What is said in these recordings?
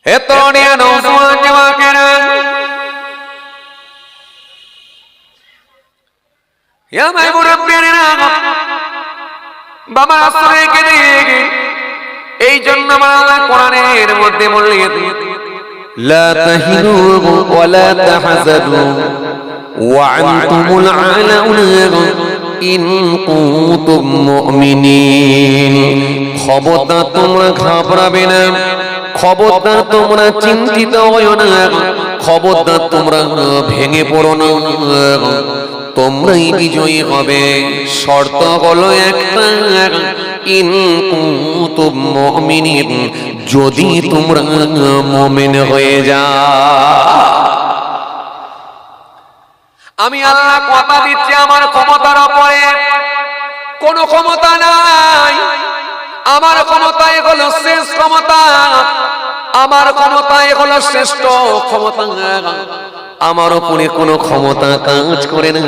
হে তরুণিয়া নওজোয়ান যুবকেরা, ইয়া মাই মুরব্বিরা, বাবা আসলে কেঁদে এই জন্য আমার আল্লাহ কোরআনের মধ্যে বললেন, লা তাহিনু ওয়া লা তাহজানু ওয়া আনতুমুল আলাউনা ইন কুনতুম মুমিনিন। খবরদার তোমরা ঘাবড়াবে না, খবরদার তোমরা চিন্তিত হয়ো না, খবরদার তোমরা ভেঙে পড়ো না, তোমরাই বিজয়ী হবে। শর্ত হলো একটা, ইন কুনতুম মুমিনিন, যদি তোমরা মুমিন হয়ে যাও। আমি আল্লাহ কথা দিচ্ছি, আমার ক্ষমতার উপরে কোনো ক্ষমতা নাই। আমার ক্ষমতায় হলো শেষ ক্ষমতা, আমার ক্ষমতায় হলো শ্রেষ্ঠ ক্ষমতা। আমার উপরে কোনো ক্ষমতা কাজ করে না।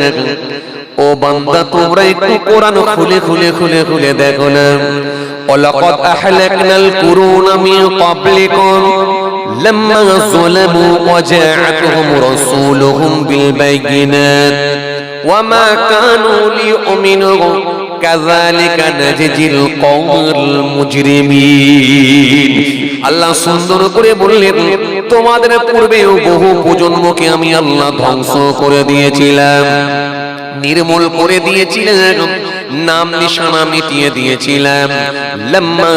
ও বান্দা, তোমরা একটু কোরআন খুলে খুলে খুলে খুলে দেখো না। ওয়ালাকাদ আহলাকনাল কুরুনা মিন ক্বাবলিকুম লাম্মা যালামু ওয়া জাআতুহুম রাসূলুহুম বিল বাইয়িনাত ওয়া মা কানু লিয়ুমিনু কাযালিকা নাজজিল কওমাল মুজরিমিন। আল্লাহ সুন্দর করে বললেন, তোমাদের পূর্বেও বহু প্রজন্মকে আমি আল্লাহ ধ্বংস করে দিয়েছিলাম, নির্মূল করে দিয়েছিলাম, নাম নিশানা মিটিয়ে দিয়েছিলাম। লাম্মা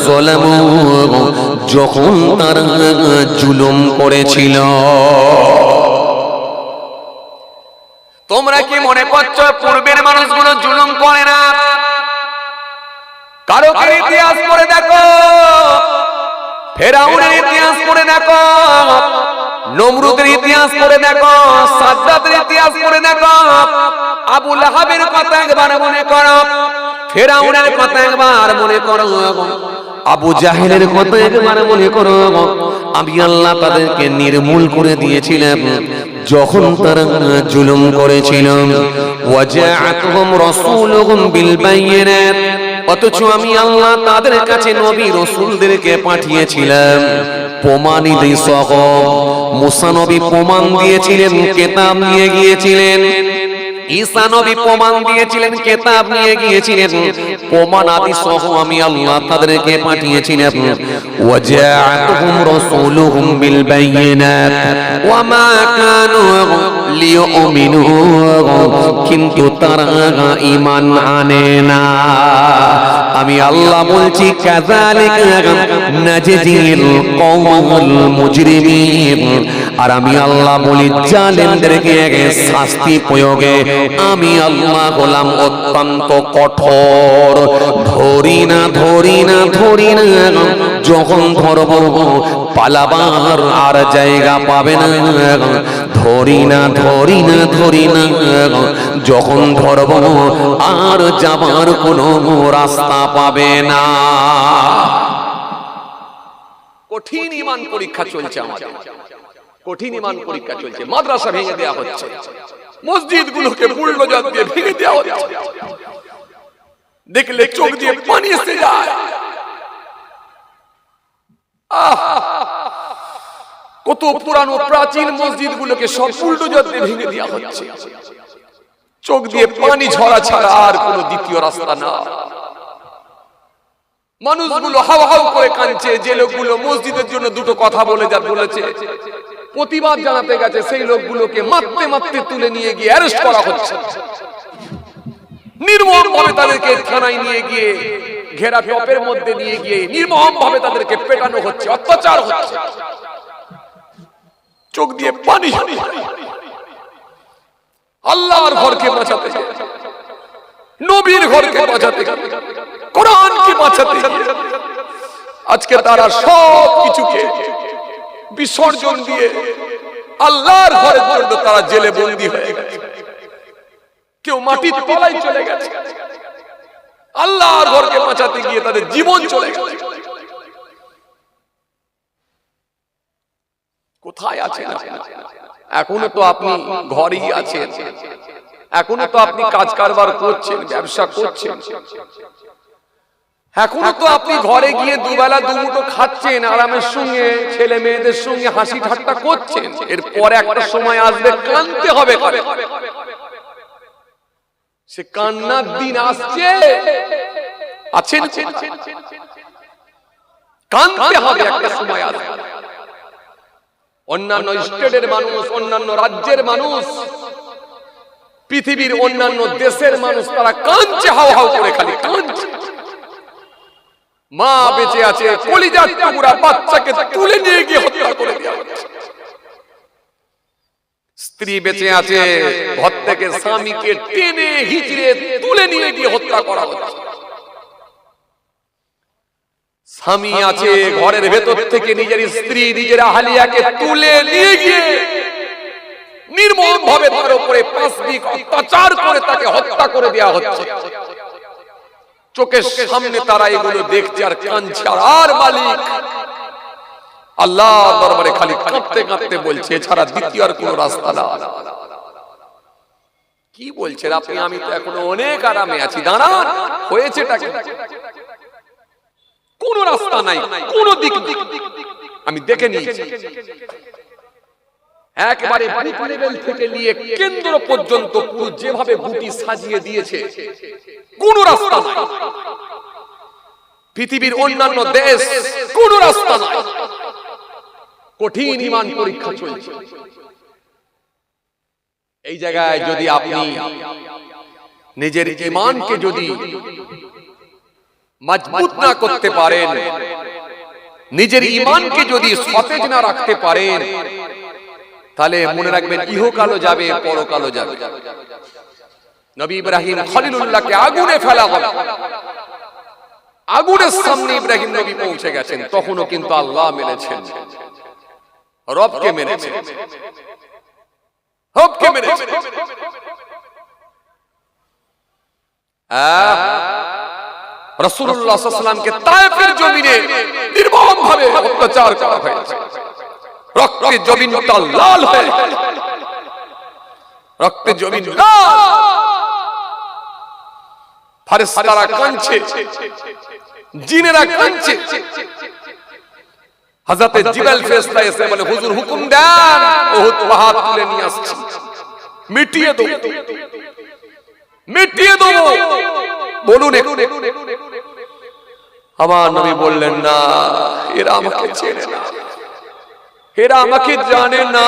যালামু, যখন তারা জুলুম করেছিল। তোমরা কি মনে করছো পূর্বের মানুষগুলো জুলুম করে না? কারো ইতিহাস পড়ে দেখো, ফেরাউনের ইতিহাস পড়ে দেখো, নমরুদের ইতিহাস পড়ে দেখো, সাদ্দাতের ইতিহাস পড়ে দেখো, আবু লাহাবের কথা একবার মনে করো, ফেরাউনের কথা একবার মনে করো, আবু জাহেলের কথা একবার মনে করো। আমি আল্লাহ তাদেরকে নির্মূল করে দিয়েছিলাম যখন তারা জুলুম করেছিল। ওয়া জাআতুহুম রাসূলুহুম বিল বাইয়িনাত, অথচ আমি আল্লাহ তাদের কাছে নবী রাসূলদেরকে পাঠিয়েছিলাম প্রমাণিত সহ। মুসা নবী প্রমাণ দিয়েছিলেন, কিতাব নিয়ে গিয়েছিলেন। ঈসা নবী প্রমাণ দিয়েছিলেন, কিতাব নিয়ে গিয়েছিলেন। প্রমাণ আদি সহ আমি আল্লাহ তাদেরকে পাঠিয়েছিলাম। ওয়া জাআতুহুম রাসূলুহুম বিল বাইয়িনাত ওয়া মা কানু লিয়ুমিনু, কিন্তু তারা ঈমান আনে না। আমি আল্লাহ বলছি, কাযালিকা নাজজিল কওমাল মুজরিমিন। আর আমি আল্লাহ বলি, জালেমদেরকে শাস্তি প্রয়োগে আমি আল্লাহ হলাম অত্যন্ত কঠোর। ধরি না ধরি না ধরি না, যখন ধরব পালাবার আর জায়গা পাবে না। ধরি না ধরি না ধরি না, যখন ধরব আর যাবার কোনো রাস্তা পাবে না। কঠিন ঈমান পরীক্ষা চলছে আমাদের, কঠিন ঈমান পরীক্ষা চলছে। মাদ্রাসা ভেঙে দেওয়া হচ্ছে, মসজিদগুলোকে বুলডোজার দিয়ে ভেঙে দেওয়া হচ্ছে, দেখলে চোখ দিয়ে পানি এসে যায়। কত পুরানো প্রাচীন মসজিদগুলোকে সব বুলডোজার দিয়ে ভেঙে দেওয়া হচ্ছে, চোখ দিয়ে পানি ঝরা ছাড়া আর কোনো দ্বিতীয় রাস্তা না। মানুষগুলো হাও হাও করে কাঁদছে। যে লোকগুলো মসজিদের জন্য দুটো কথা বলেছে, প্রতিবাদ জানাতে গেছে, সেই লোকগুলোকে মারতে মারতে তুলে নিয়ে গিয়ে অ্যারেস্ট করা হচ্ছে। নির্মম ভাবে তাদেরকে থানায় নিয়ে গিয়ে ঘেরা টপের মধ্যে নিয়ে গিয়ে নির্মম ভাবে তাদেরকে পেটানো হচ্ছে, অত্যাচার হচ্ছে। চোখ দিয়ে পানি। আল্লাহর ঘরকে বাঁচাতে, নবীর ঘরকে বাঁচাতে, কোরআনকে বাঁচাতে আজকে তারা সব কিছুকে বিসর্জন দিয়ে আল্লাহর ঘরের জন্য তারা জেলে বন্দী হয়ে গেছে। কেউ মাটির তলায় চলে গেছে, আল্লাহর ঘরকে বাঁচাতে গিয়ে তাদের জীবন চলে গেছে। কোথায় আছেন? এখনো তো আপনি ঘরেই আছেন, এখনো তো আপনি কাজ কারবার করছেন, ব্যবসা করছেন, এখনো তো আপনি ঘরে গিয়ে দুবেলা দুমুঠো খাচ্ছেন আরামের সঙ্গে, ছেলে মেয়েদের সঙ্গে হাসি ঠাট্টা করছেন। এরপরে একটা সময় আসবে কাঁদতে হবে। সে কান্নার দিন আসছে, আছেন? কাঁদতে হবে, একটা সময় আসবে। অন্যান্য স্টেটের মানুষ, অন্যান্য রাজ্যের মানুষ, পৃথিবীর অন্যান্য দেশের মানুষ তারা কাঁদছে, হাও হাও করে খালি কাঁদছে। মা বেঁচে আছে, কলিজার টুকরা বাচ্চাকে তুলে নিয়ে গিয়ে হত্যা করে দেওয়া হচ্ছে। স্ত্রী বেঁচে আছে, ঘর থেকে স্বামীকে টেনে হিচড়ে তুলে নিয়ে গিয়ে হত্যা করা হচ্ছে। স্বামী আছে, ঘরের ভেতর থেকে নিজের স্ত্রী, নিজের আহলিয়াকে তুলে নিয়ে গিয়ে নির্মম ভাবে তার উপরে পাশবিক অত্যাচার করে তাকে হত্যা করে দেওয়া হচ্ছে। চোখের সামনে তারা এগুলো দেখছে আর কাঁদছে। আর মালিক আল্লাহ দরবারে খালি কাঁদতে কাঁদতে বলছে, এছাড়া দ্বিতীয় আর কোনো রাস্তা না। কি বলছেন আপনি? আমি তো এখনো অনেক আরামে আছি। দাঁড়ান, হয়েছেটা কি? কোন রাস্তা নাই, কোন দিক নেই। আমি দেখে নিয়েছি, একেবারে বাড়ি লেভেল থেকে নিয়ে কেন্দ্র পর্যন্ত পুরো যেভাবে গুটি সাজিয়ে দিয়েছে, কোন রাস্তা নাই। পৃথিবীর অন্যান্য দেশ, কোন রাস্তা নাই। কঠিন ঈমান পরীক্ষা চলছে। এই জায়গায় যদি আপনি নিজের ঈমানকে যদি মজবুত না করতে পারেন, নিজের ঈমানকে যদি সতেজ না রাখতে পারেন, তাহলে মনে রাখবেন ইহকালও যাবে, পরকালও যাবে। নবী ইব্রাহিম খলিলুল্লাহকে আগুনে ফেলা হবে, আগুনের সামনে ইব্রাহিম নবী পৌঁছে গেছেন, তখনও কিন্তু আল্লাহ মেনেছেন, রবকে মেনেছেন, রবকে মেনেছেন। রাসূলুল্লাহ সাল্লাল্লাহু আলাইহি ওয়াসাল্লামকে তায়েফের জমিনে নির্মমভাবে অত্যাচার করা হয়েছে। রক্তে জমিনটা লাল হয়ে, রক্তে জমিন লাল। ফেরেশতারা কাঁদছে, জিনেরা কাঁদছে। হযরত জিবরাইল ফেরেশতা এসে বলে, হুজুর হুকুম দেন, উহুদ পাহাড় তুলে নিয়ে আসছি, মিটিয়ে দাও, মিটিয়ে দাও। বলুন, আমার নবী বললেন, না, এরা আমাকে চেনে না, এরা আমাকে জানে না।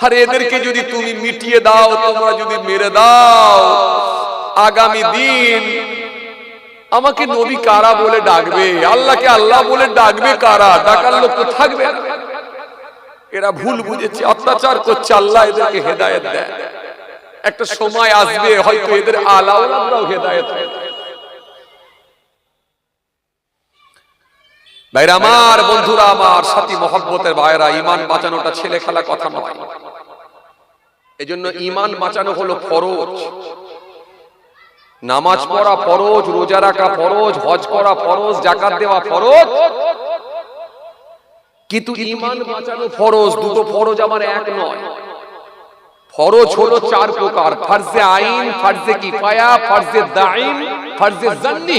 আর এদেরকে যদি তুমি মিটিয়ে দাও, তোমরা যদি মেরে দাও, আগামী দিন আমাকে নবী কারা বলে ডাকবে, আল্লাহকে আল্লাহ বলে ডাকবে কারা? ডাকার লোক তো থাকবে না। এরা ভুল বুঝেছে, অত্যাচার করছে, আল্লাহ এদেরকে হেদায়েত দেয়। একটা সময় আসবে হয়তো এদের আলাওলাদরাও হেদায়েত হবে। ভাইরা আমার, বন্ধুরা আমার, সাথী মহব্বতের ভাইরা, ঈমান বাঁচানোটা ছেলে খেলা কথা নয়। এজন্য ঈমান বাঁচানো হলো ফরজ। নামাজ পড়া ফরজ, রোজা রাখা ফরজ, হজ করা ফরজ, যাকাত দেওয়া ফরজ। কিন্তু ঈমান বাঁচানো ফরজ। দুটো ফরজ আমার এক নয়। ফরজ হলো চার প্রকার: ফরজে আইন, ফরজে কিফায়া, ফরজে দাইম, ফরজে জান্নি।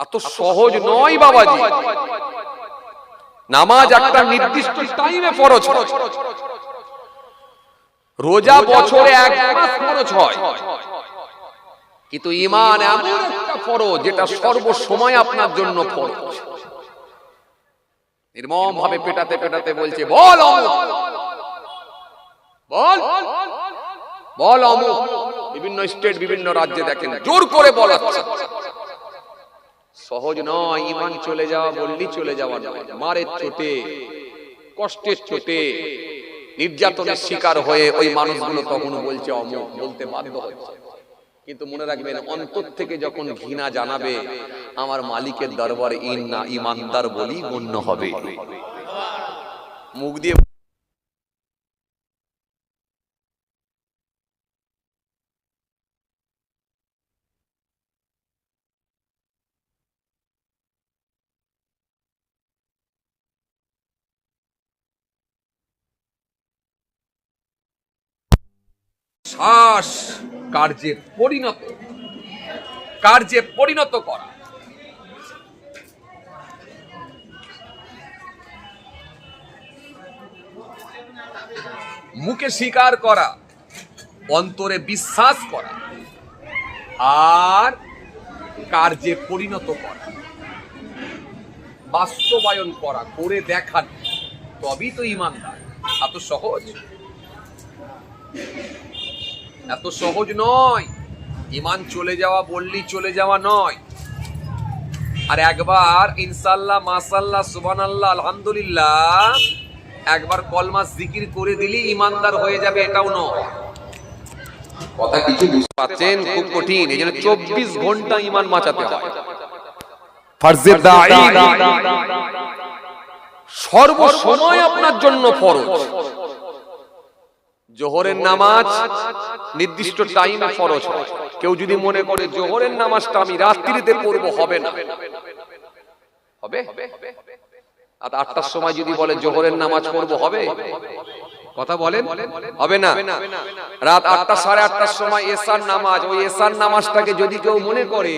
এত সহজ নয় বাবাজি। নামাজ একটা নির্দিষ্ট টাইমে ফরজ হয়, রোজা বছরে এক মাস ফরজ হয়, কিন্তু ঈমান এমন একটা ফরজ যেটা সর্বসময় আপনার জন্য ফরজ। নির্মম ভাবে পেটাতে পেটাতে বলছে, বল অমুক, বল বল অমুক। বিভিন্ন স্টেট, বিভিন্ন রাজ্যে দেখেন জোর করে বলাচ্ছে। সহজ নয়। ঈমান চলে যাওয়া বললি চলে যাওয়া নয়, মারের চোটে, কষ্টের চোটে, নির্যাতনের শিকার হয়ে ওই মানুষগুলো তখন বলছে অমুক, বলতে বাধ্য হচ্ছে। কিন্তু মনে রাখবেন, অন্তর থেকে যখন ঘৃণা জানাবে, আমার মালিকের দরবারে ঈমানদার বলি গণ্য হবে। মুখ দিয়ে শ্বাস কার্যে পরিণত কার্যে পরিণত করা। মুখে স্বীকার করা, অন্তরে বিশ্বাস করা, আর কার্যে পরিণত করা, বাস্তবায়ন করা, করে দেখানো, তবেই তো ঈমানদার। এত সহজ? এত সহজ নয়। ঈমান চলে যাওয়া বললি চলে যাওয়া নয়। আর একবার ইনশাআল্লাহ, মাশাআল্লাহ, সুবহানাল্লাহ, আলহামদুলিল্লাহ একবার কলমা জিকির করে দিলি ঈমানদার হয়ে যাবে, এটাও নয়। কথা কিছু বুঝতে পারছেন? খুব কঠিন। এই জন্য 24 ঘন্টা ঈমান বাঁচাতে হয়। ফরজে দাঈ সর্ব সময় আপনার জন্য ফরজ। জোহরের নামাজ নির্দিষ্ট টাইমে ফরজ হয়। কেউ যদি মনে করে জোহরের নামাজটা আমি রাত্রিতে পড়বো, হবে না। হবে? আর 8টার সময় যদি বলে জোহরের নামাজ পড়বো, হবে? কথা বলেন, হবে না। রাত 8টা, 8:30টার সময় এশার নামাজ, ওই এশার নামাজটাকে যদি কেউ মনে করে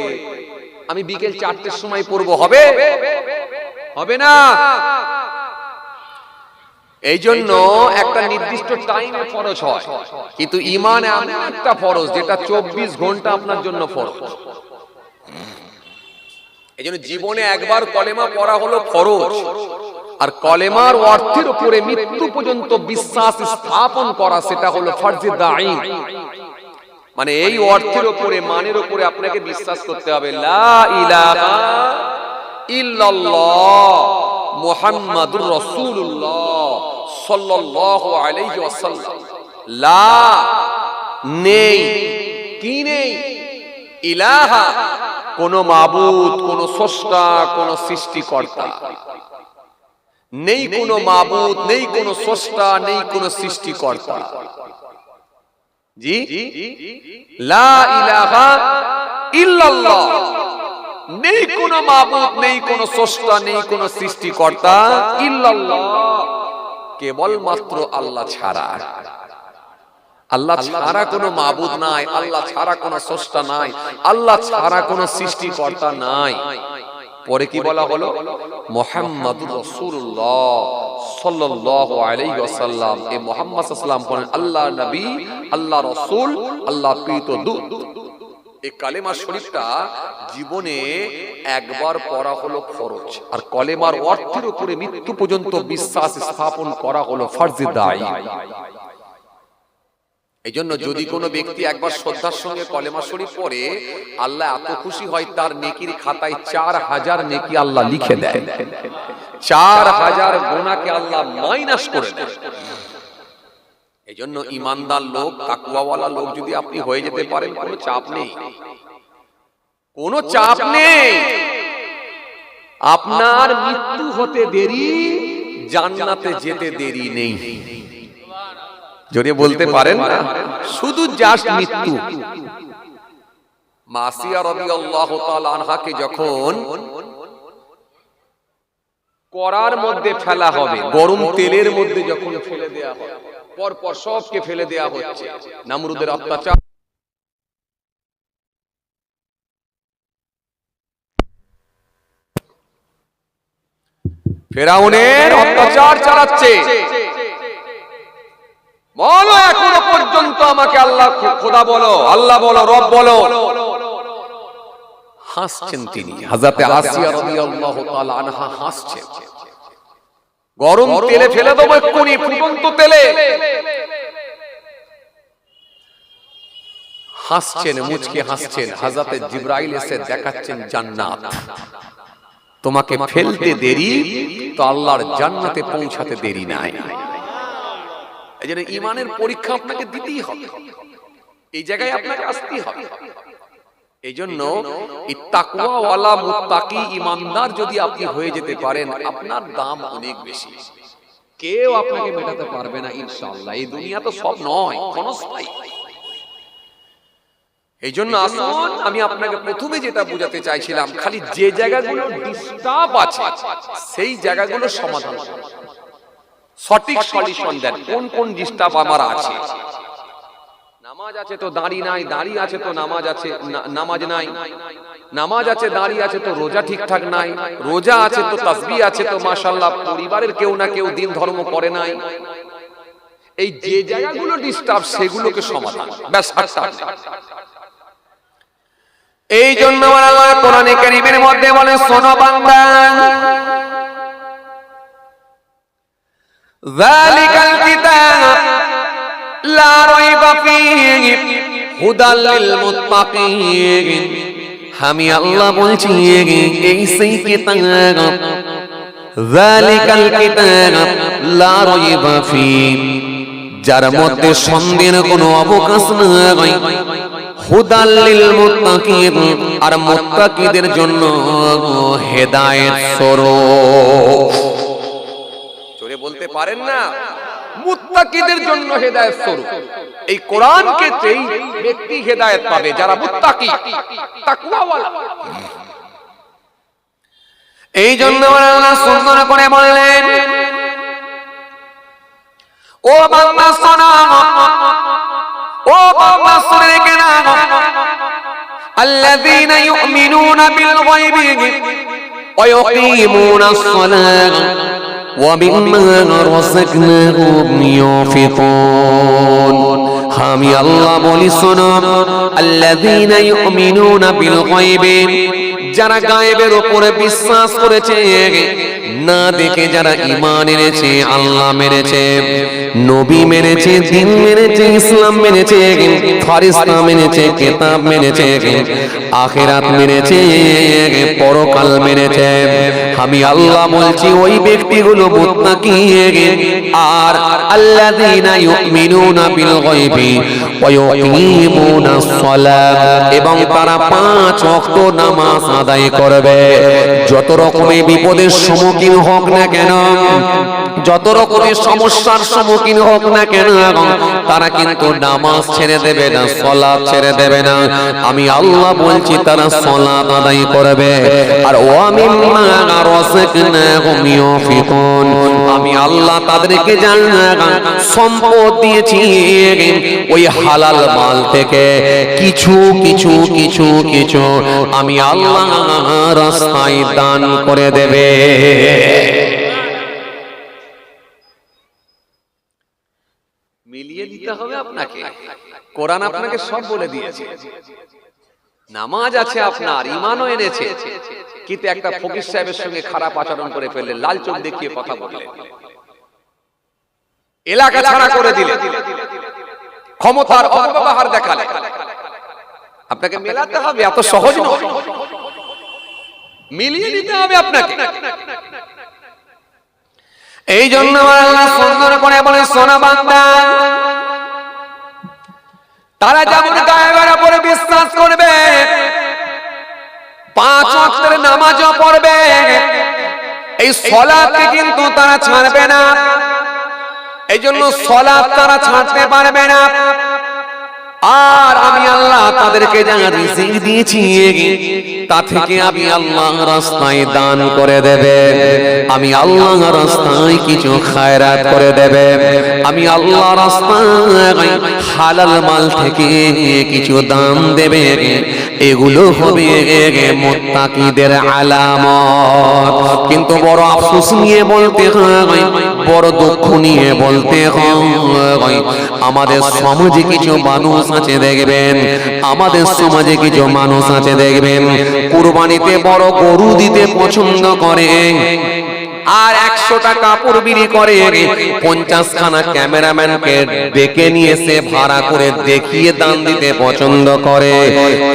আমি বিকেল 4টের সময় পড়বো, হবে? হবে না। এই জন্য একটা নির্দিষ্ট টাইমে ফরজ হয়, কিন্তু ঈমান এমন একটা ফরজ যেটা 24 ঘন্টা আপনার জন্য ফরজ। এই জন্য জীবনে একবার কলেমা পড়া হলো ফরজ, আর কলেমার অর্থের উপরে মৃত্যু পর্যন্ত বিশ্বাস স্থাপন করা সেটা হলো ফরজে দাঈ। মানে এই অর্থের উপরে, মানের উপরে আপনাকে বিশ্বাস করতে হবে লা ইলাহা ইল্লাল্লাহ মুহাম্মাদুর রাসূলুল্লাহ সাল্লাল্লাহু আলাইহি ওয়াসাল্লাম। লা নেই, কি নেই? ইলাহা কোন মাবুদ, কোন স্রষ্টা, কোন সৃষ্টিকর্তা নেই। কোন মাবুদ নেই, কোন স্রষ্টা নেই, কোন সৃষ্টিকর্তা। জি, লা ইলাহা ইল্লাল্লাহ, নেই কোন মাবুদ, নেই কোন স্রষ্টা, নেই কোন সৃষ্টিকর্তা, ইল্লাল্লাহ, কেবলমাত্র আল্লাহ ছাড়া। আল্লাহ ছাড়া কোনো মাবুদ নাই, আল্লাহ ছাড়া কোনো স্রষ্টা নাই, আল্লাহ ছাড়া কোনো সৃষ্টিকর্তা নাই। পরে কি বলা হলো? মুহাম্মাদুর রাসূলুল্লাহ সাল্লাল্লাহু আলাইহি ওয়াসাল্লাম। এই মুহাম্মদ সাল্লাল্লাহু আলাইহি ওয়াসাল্লাম আল্লাহর নবী, আল্লাহর রাসূল, আল্লাহর প্রিয় দূত। এই কালেমা শরীফটা জীবনে একবার পড়া হলো ফরজ, আর কলেমার অর্থের উপরে মৃত্যু পর্যন্ত বিশ্বাস স্থাপন করা হলো ফরজে দাঈ। এই জন্য যদি কোনো ব্যক্তি একবার শ্রদ্ধার সঙ্গে কলেমা শরীফ পড়ে, আল্লাহ এত খুশি হয় তার নেকির খাতায় 4000 নেকি আল্লাহ লিখে দেয়। 4000 গুনাহকে আল্লাহ মাইনাস করে দেয়। এই জন্য ঈমানদার লোক, তাকওয়াওয়ালা লোক যদি আপনি হয়ে যেতে পারেন, কোনো চাপ নেই, কোনো চাপ নেই। আপনার মৃত্যু হতে দেরি, জান্নাতে যেতে দেরি নেই। জোরে বলতে পারেন না? শুধু জাস্ট মৃত্যু। মাসিয়া রাদিয়াল্লাহু তাআলা আনহাকে যখন কড়ার মধ্যে ফেলা হবে, গরম তেলের মধ্যে যখন ফেলে দেয়া হবে, পরপর সবকে ফেলে দেয়া হচ্ছে, নমরুদের অত্যাচার, ফেরাউনের অত্যাচার চালাচ্ছে। বলো এখনো পর্যন্ত আমাকে আল্লাহ খোদা বলো, আল্লাহ বলো, রব বলো। হাসছেন তিনি। হযরতে আসিয়া রাদিয়াল্লাহু তাআলা আনহা হাসছেন। গরম তেলে ফেলে দেবো এক্ষুনি, ফুটন্ত তেলে। হাসছেন, মুচকে হাসছেন। হযরতে জিবরাইল এসে দেখাচ্ছেন জান্নাত। তোমাকে ফেলতে দেরি তো আল্লাহর জান্নাতে পৌঁছাতে দেরি নাই। এই জন্য ঈমানের পরীক্ষা আপনাকে দিতেই হবে, এই জায়গায় আপনাকে আসতেই হবে। এই জন্য তাকওয়াওয়ালা মুত্তাকি ঈমানদার যদি আপনি হয়ে যেতে পারেন, আপনার দাম অনেক বেশি। কেউ আপনাকে মেটাতে পারবে না ইনশাআল্লাহ। এই দুনিয়া তো সব নয়, ক্ষণস্থায়ী। এই জন্য আসুন, আমি আপনাকে প্রথমে যেটা বোঝাতে চাইছিলাম, খালি যে জায়গাগুলো ডিস্টার্ব আছে সেই জায়গাগুলো সমাধান করুন, সঠিক সলিউশন দেন। কোন কোন ডিস্টার্ব আমার আছে? নামাজ আছে তো দাড়ি নাই, দাড়ি আছে তো নামাজ আছে, নামাজ নাই। নামাজ আছে, দাড়ি আছে তো রোজা ঠিকঠাক নাই। রোজা আছে তো তাসবিহ আছে তো মাশাআল্লাহ পরিবারের কেউ না কেউ দিন ধর্ম করে নাই। এই যে জায়গাগুলো ডিস্টার্ব সেগুলোকে সমাধান, ব্যাস। এই জন্য আল্লাহ কোরআনে কারীমের মধ্যে বলে, শোনো বান্দা, যালিকাল কিতাব লা রাইবা ফীহি হুদাল লিল মুত্তাকিন। আমি আল্লাহ বলছি এই সেই কিতাব, যালিকাল কিতাব লা রাইবা ফীহি, যার মধ্যে সন্দেহের কোনো অবকাশ নাই। হুদাল লিল মুত্তাকিন, আর মুত্তাকিদের জন্য হেদায়েত স্বরূপ। জোরে বলতে পারেন না? মুত্তাকিদের জন্য হেদায়েত স্বরূপ। এই কোরআনকে যেই ব্যক্তি হেদায়েত পাবে, যারা মুত্তাকি তাকওয়াওয়ালা। এই জন্য আল্লাহ সুন্দর করে বললেন, ও বান্দা শোনো, ও বান্দা শুনে রেখে নাও, আল্লাযীনা ইউমিনুনা বিল গায়বি ওয়া ইউকিমুনাস সালাহ ওয়া মিম্মা রাযাকনাহুম ইউনফিকুন। আমি আল্লাহ বলি শোনো, আল্লাযীনা ইউমিনুনা বিল গায়বি, যারা গায়েবের উপরে বিশ্বাস করেছে, না দেখে যারা ঈমান এনেছে, আল্লাহ মেনেছে, নবী মেনেছে, দ্বীন মেনেছে, ইসলাম মেনেছে, ফেরেশতা মেনেছে, কিতাব মেনেছে, আখিরাত মেনেছে, পরকাল মেনেছে, আমি আল্লাহ বলছি ওই ব্যক্তিগুলো মুত্তাকি। আর আল্লাযীনা ইউমিনুনা বিল গায়বি ওয়া ইউকিমুনাস সালাহ, এবং তারা 5 ওয়াক্ত নামাজ আদায় করবে। যত রকমের বিপদের সম্মুখীন হোক না কেন, যত রকমের সমস্যার সম্মুখীন হোক না কেন, তারা কিন্তু নামাজ ছেড়ে দেবে না, সালাত ছেড়ে দেবে না। আমি আল্লাহ বলছি তারা সালাত আদায় করবে। আর ওয়া মিম্মা রাযাকনাহুম ইউনফিকুন, আমি আল্লাহ তাদেরকে সম্পদ দিয়েছি, ওই হালাল মাল থেকে কিছু কিছু কিছু কিছু আমি আল্লাহ রাস্তায় দান করে দেবে। মিলিয়ে দিতে হবে আপনাকে। কোরআন আপনাকে সব বলে দিয়েছে। নামাজ আছে আপনার, ঈমানও এনেছে, কিন্তু একটা ফকির সাহেবের সঙ্গে খারাপ আচরণ করে ফেললেন, লাল চোখ দেখিয়ে কথা বললেন, এলাকা ছাড়া করে দিলেন, ক্ষমতার অপব্যবহার দেখালেন। আপনাকে মেলাতে হবে, এত সহজ নয়, মিলিয়ে দিতে হবে আপনাকে। এই জন্য আল্লাহ সুন্দর করে বলে, শোনো বান্দা, তারা যেমন গায়েবের উপরে বিশ্বাস করবে, 5 ওয়াক্তের নামাজও পড়বে, এই সালাতকে কিন্তু তারা ছাড়বে না। এই জন্য সালাত তারা ছাড়তে পারবে না। আর আমি আল্লাহ তাদেরকে যা রিজিক দিয়েছি, তা থেকে আমি আল্লাহ রাস্তায় দান করে দেবে, আমি আল্লাহ রাস্তায় কিছু খায়রাত করে দেবে, আমি আল্লাহ রাস্তায় হালাল মাল থেকে কিছু দান দেবে। এগুলো হবে মুত্তাকিদের আলামত। কিন্তু বড় আফসোস নিয়ে বলতে হয়, বড় দুঃখ নিয়ে বলতে হয়, আমাদের সমাজে কিছু মানুষ আছে দেখবেন, আমাদের সমাজে কিছু মানুষ আছে দেখবেন, কুরবানিতে বড় গরু দিতে পছন্দ করে, আর 100টা কাপড় বিক্রি করে, 50 খানা ক্যামেরাম্যানকে ডেকে নিয়ে এসে ভাড়া করে দেখিয়ে দান দিতে পছন্দ করে।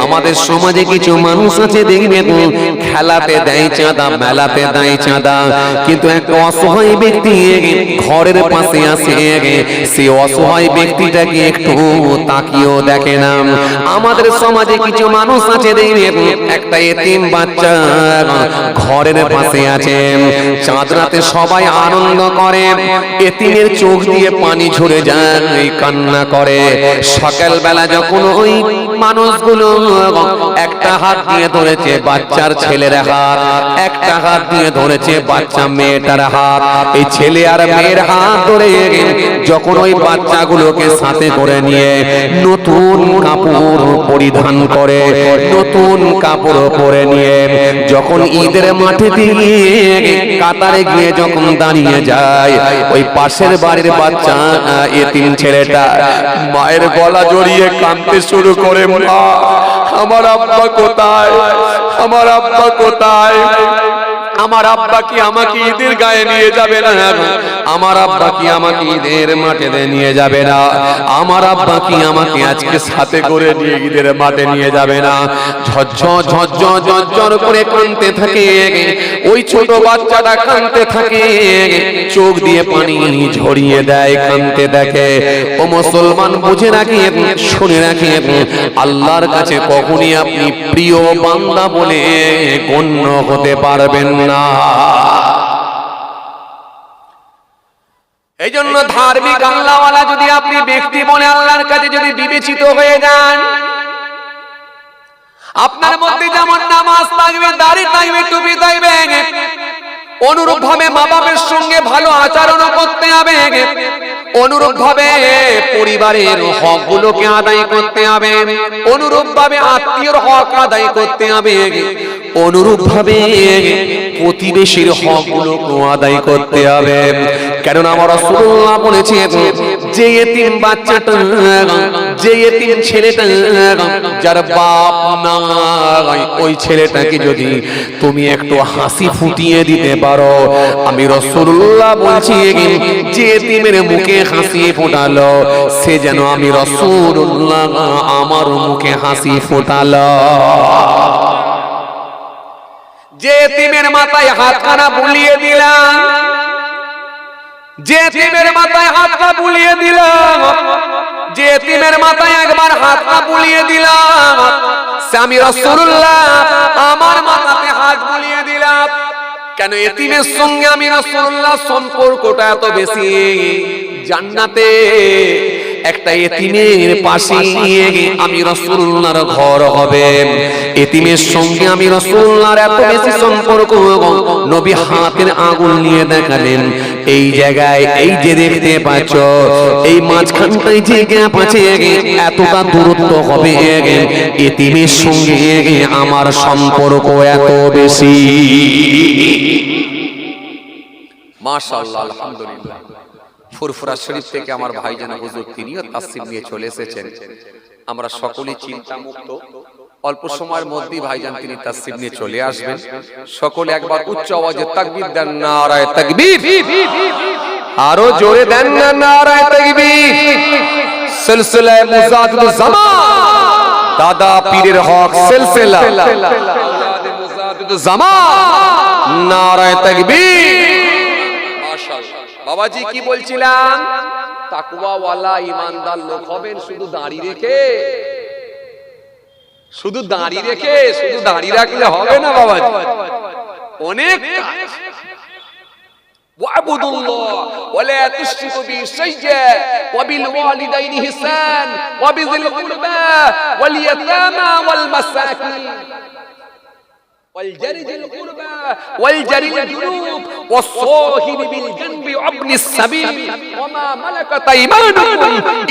আমাদের সমাজে কিছু মানুষ আছে দেখবেন, খেলাতে দেয় চাঁদা, মেলাতে দেয় চাঁদা, কিন্তু একটা অসহায় ব্যক্তি ঘরের পাশে আসে, সে অসহায় ব্যক্তিটাকে একটু তাকিয়েও দেখে না। আমাদের সমাজে কিছু মানুষ আছে দেখবেন, একটা এতিম বাচ্চা ঘরের পাশে আছে, চাঁদ রাতে সবাই আনন্দ করে, এতিমের চোখ দিয়ে পানি ঝরে যায়, কান্না করে। সকালবেলা যখন ওই মানুষগুলো একটা হাত দিয়ে ধরেছে বাচ্চার ছেলের হাত, একটা হাত দিয়ে ধরেছে বাচ্চা মেয়েটার হাত, এই ছেলে আর মেয়ের হাত ধরে যখন ওই বাচ্চাগুলোকে সাথে করে নিয়ে নতুন কাপড় পরিধান করে, নতুন কাপড় পরে নিয়ে যখন ঈদের মাঠে দিয়ে কাতারে গিয়ে যখন দাঁড়িয়ে যায়, ওই পাশের বাড়ির বাচ্চা এতিম ছেলেটা মায়ের গলা জড়িয়ে কাঁদতে শুরু করে, মা আমার আব্বা কোথায়, আমার আব্বা কোথায়, আমার আব্বা কি আমাকে ঈদের গায়ে নিয়ে যাবে না, আমার আব্বা কি আমাকে ঈদের মাঠে নিয়ে যাবে না, আমার আব্বা কি আমাকে আজকে সাথে করে নিয়ে ঈদের মাঠে নিয়ে যাবে না। ঝরঝর করে কাঁদতে থাকে, ওই ছোট বাচ্চাটা কাঁদতে থাকে, চোখ দিয়ে পানি ঝরিয়ে দেয়, কাঁদতে দেখে। ও মুসলমান বুঝে রাখেন, শুনে রাখেন, আল্লাহর কাছে কখনই আপনি প্রিয় বান্দা বলে গণ্য হতে পারবেন না। এই জন্য ধার্মিক আল্লাহওয়ালা যদি আপনি ব্যক্তি বলে আল্লাহর কাছে যদি বিবেচিত হয়ে যান, আপনার মধ্যে যেমন নামাজ থাকবে, দাড়ি থাকবে, টুপি থাকবে, অনুরূপ ভাবে মা বাবার সঙ্গে ভালো আচরণ করতে হবে, অনুরূপ ভাবে পরিবারের হক গুলোকে আদায় করতে হবে, অনুরূপ ভাবে আত্মীয়র হক আদায় করতে হবে, অনুরূপ ভাবে প্রতিবেশীর হক গুলোকে আদায় করতে হবে। কেননা আমার রাসূলুল্লাহ বলেছেন, যে এতিম বাচ্চাটা, যে এতিম ছেলেটা যার বাপ নাই, ওই ছেলেটাকে যদি তুমি একটু হাসি ফুটিয়ে দিতে পারো, আমি রাসূলুল্লাহ বলছি, যে এতিমের মুখে হাসি ফোটালো সে যেন আমি রাসূলুল্লাহ আমার মুখে হাসি ফোটালো। যে এতিমের মাথায় হাতখানা বুলিয়ে দিলাম, যে এতিমের মাথায় হাতটা বুলিয়ে দিলাম, যে এতিমের মাথায় একবার হাতটা বুলিয়ে দিলাম, সে আমি রাসূলুল্লাহ আমার মাথাতে হাত বুলিয়ে দিলাম। কেন এতিমের সঙ্গে আমি রাসূলুল্লাহ সম্পর্কটা এত বেশি, জান্নাতে একটা এতিমের পাশে আমি রাসূলুল্লাহর ঘর হবে, এতিমের সঙ্গে আমি রাসূলুল্লাহর এত বেশি সম্পর্ক। নবী হাতের আগুন নিয়ে দেখালেন, এই জায়গায় এই যে দেখতে পাচ্ছ, এই মাঝখানটায় যে গ্যাপ আছে, এতটা দূরত্ব হবে, এতিমের সঙ্গে আমার সম্পর্ক এত বেশি। মাশাআল্লাহ, আলহামদুলিল্লাহ। ফুরফুরা শরীফ থেকে আমার ভাইজান হুজুর তিনিও তাসসিম নিয়ে চলে এসেছেন। আমরা সকলেই চিন্তা মুক্ত, অল্প সময়ের মধ্যেই ভাইজান তিনি তাসসিম নিয়ে চলে আসবেন। সকলে একবার উচ্চ আওয়াজে তাকবীর দেন, নারায়ে তাকবীর, আরো জোরে দেন না নারায়ে তাকবীর। সিলসিলায়ে মুজাহিদুল জামান, দাদা পীরের হক সিলসিলা, আওলাদে মুজাহিদুল জামান, নারায়ে তাকবীর। মাশাআল্লাহ। বাবাজি কি বলছিলাম, তাকওয়াওয়ালা ঈমানদার লোক হবেন শুধু দাড়ি রেখে, শুধু দাড়ি রেখে, শুধু দাড়ি রাখলে হবে না বাবাজি, অনেক কাজ। ওয়াবুদুল্লাহ ওয়ালা তুশরিকু বিহি শাইআ ওয়া বিল ওয়ালিদাইনি ইহসান ওয়া বিযিল কুরবা ওয়াল ইয়াতামা ওয়াল মাসাকিন والجار ذي القربى والجار الجنوب والصاحب بالجنب وابن السبيل وما ملكت ايمانكم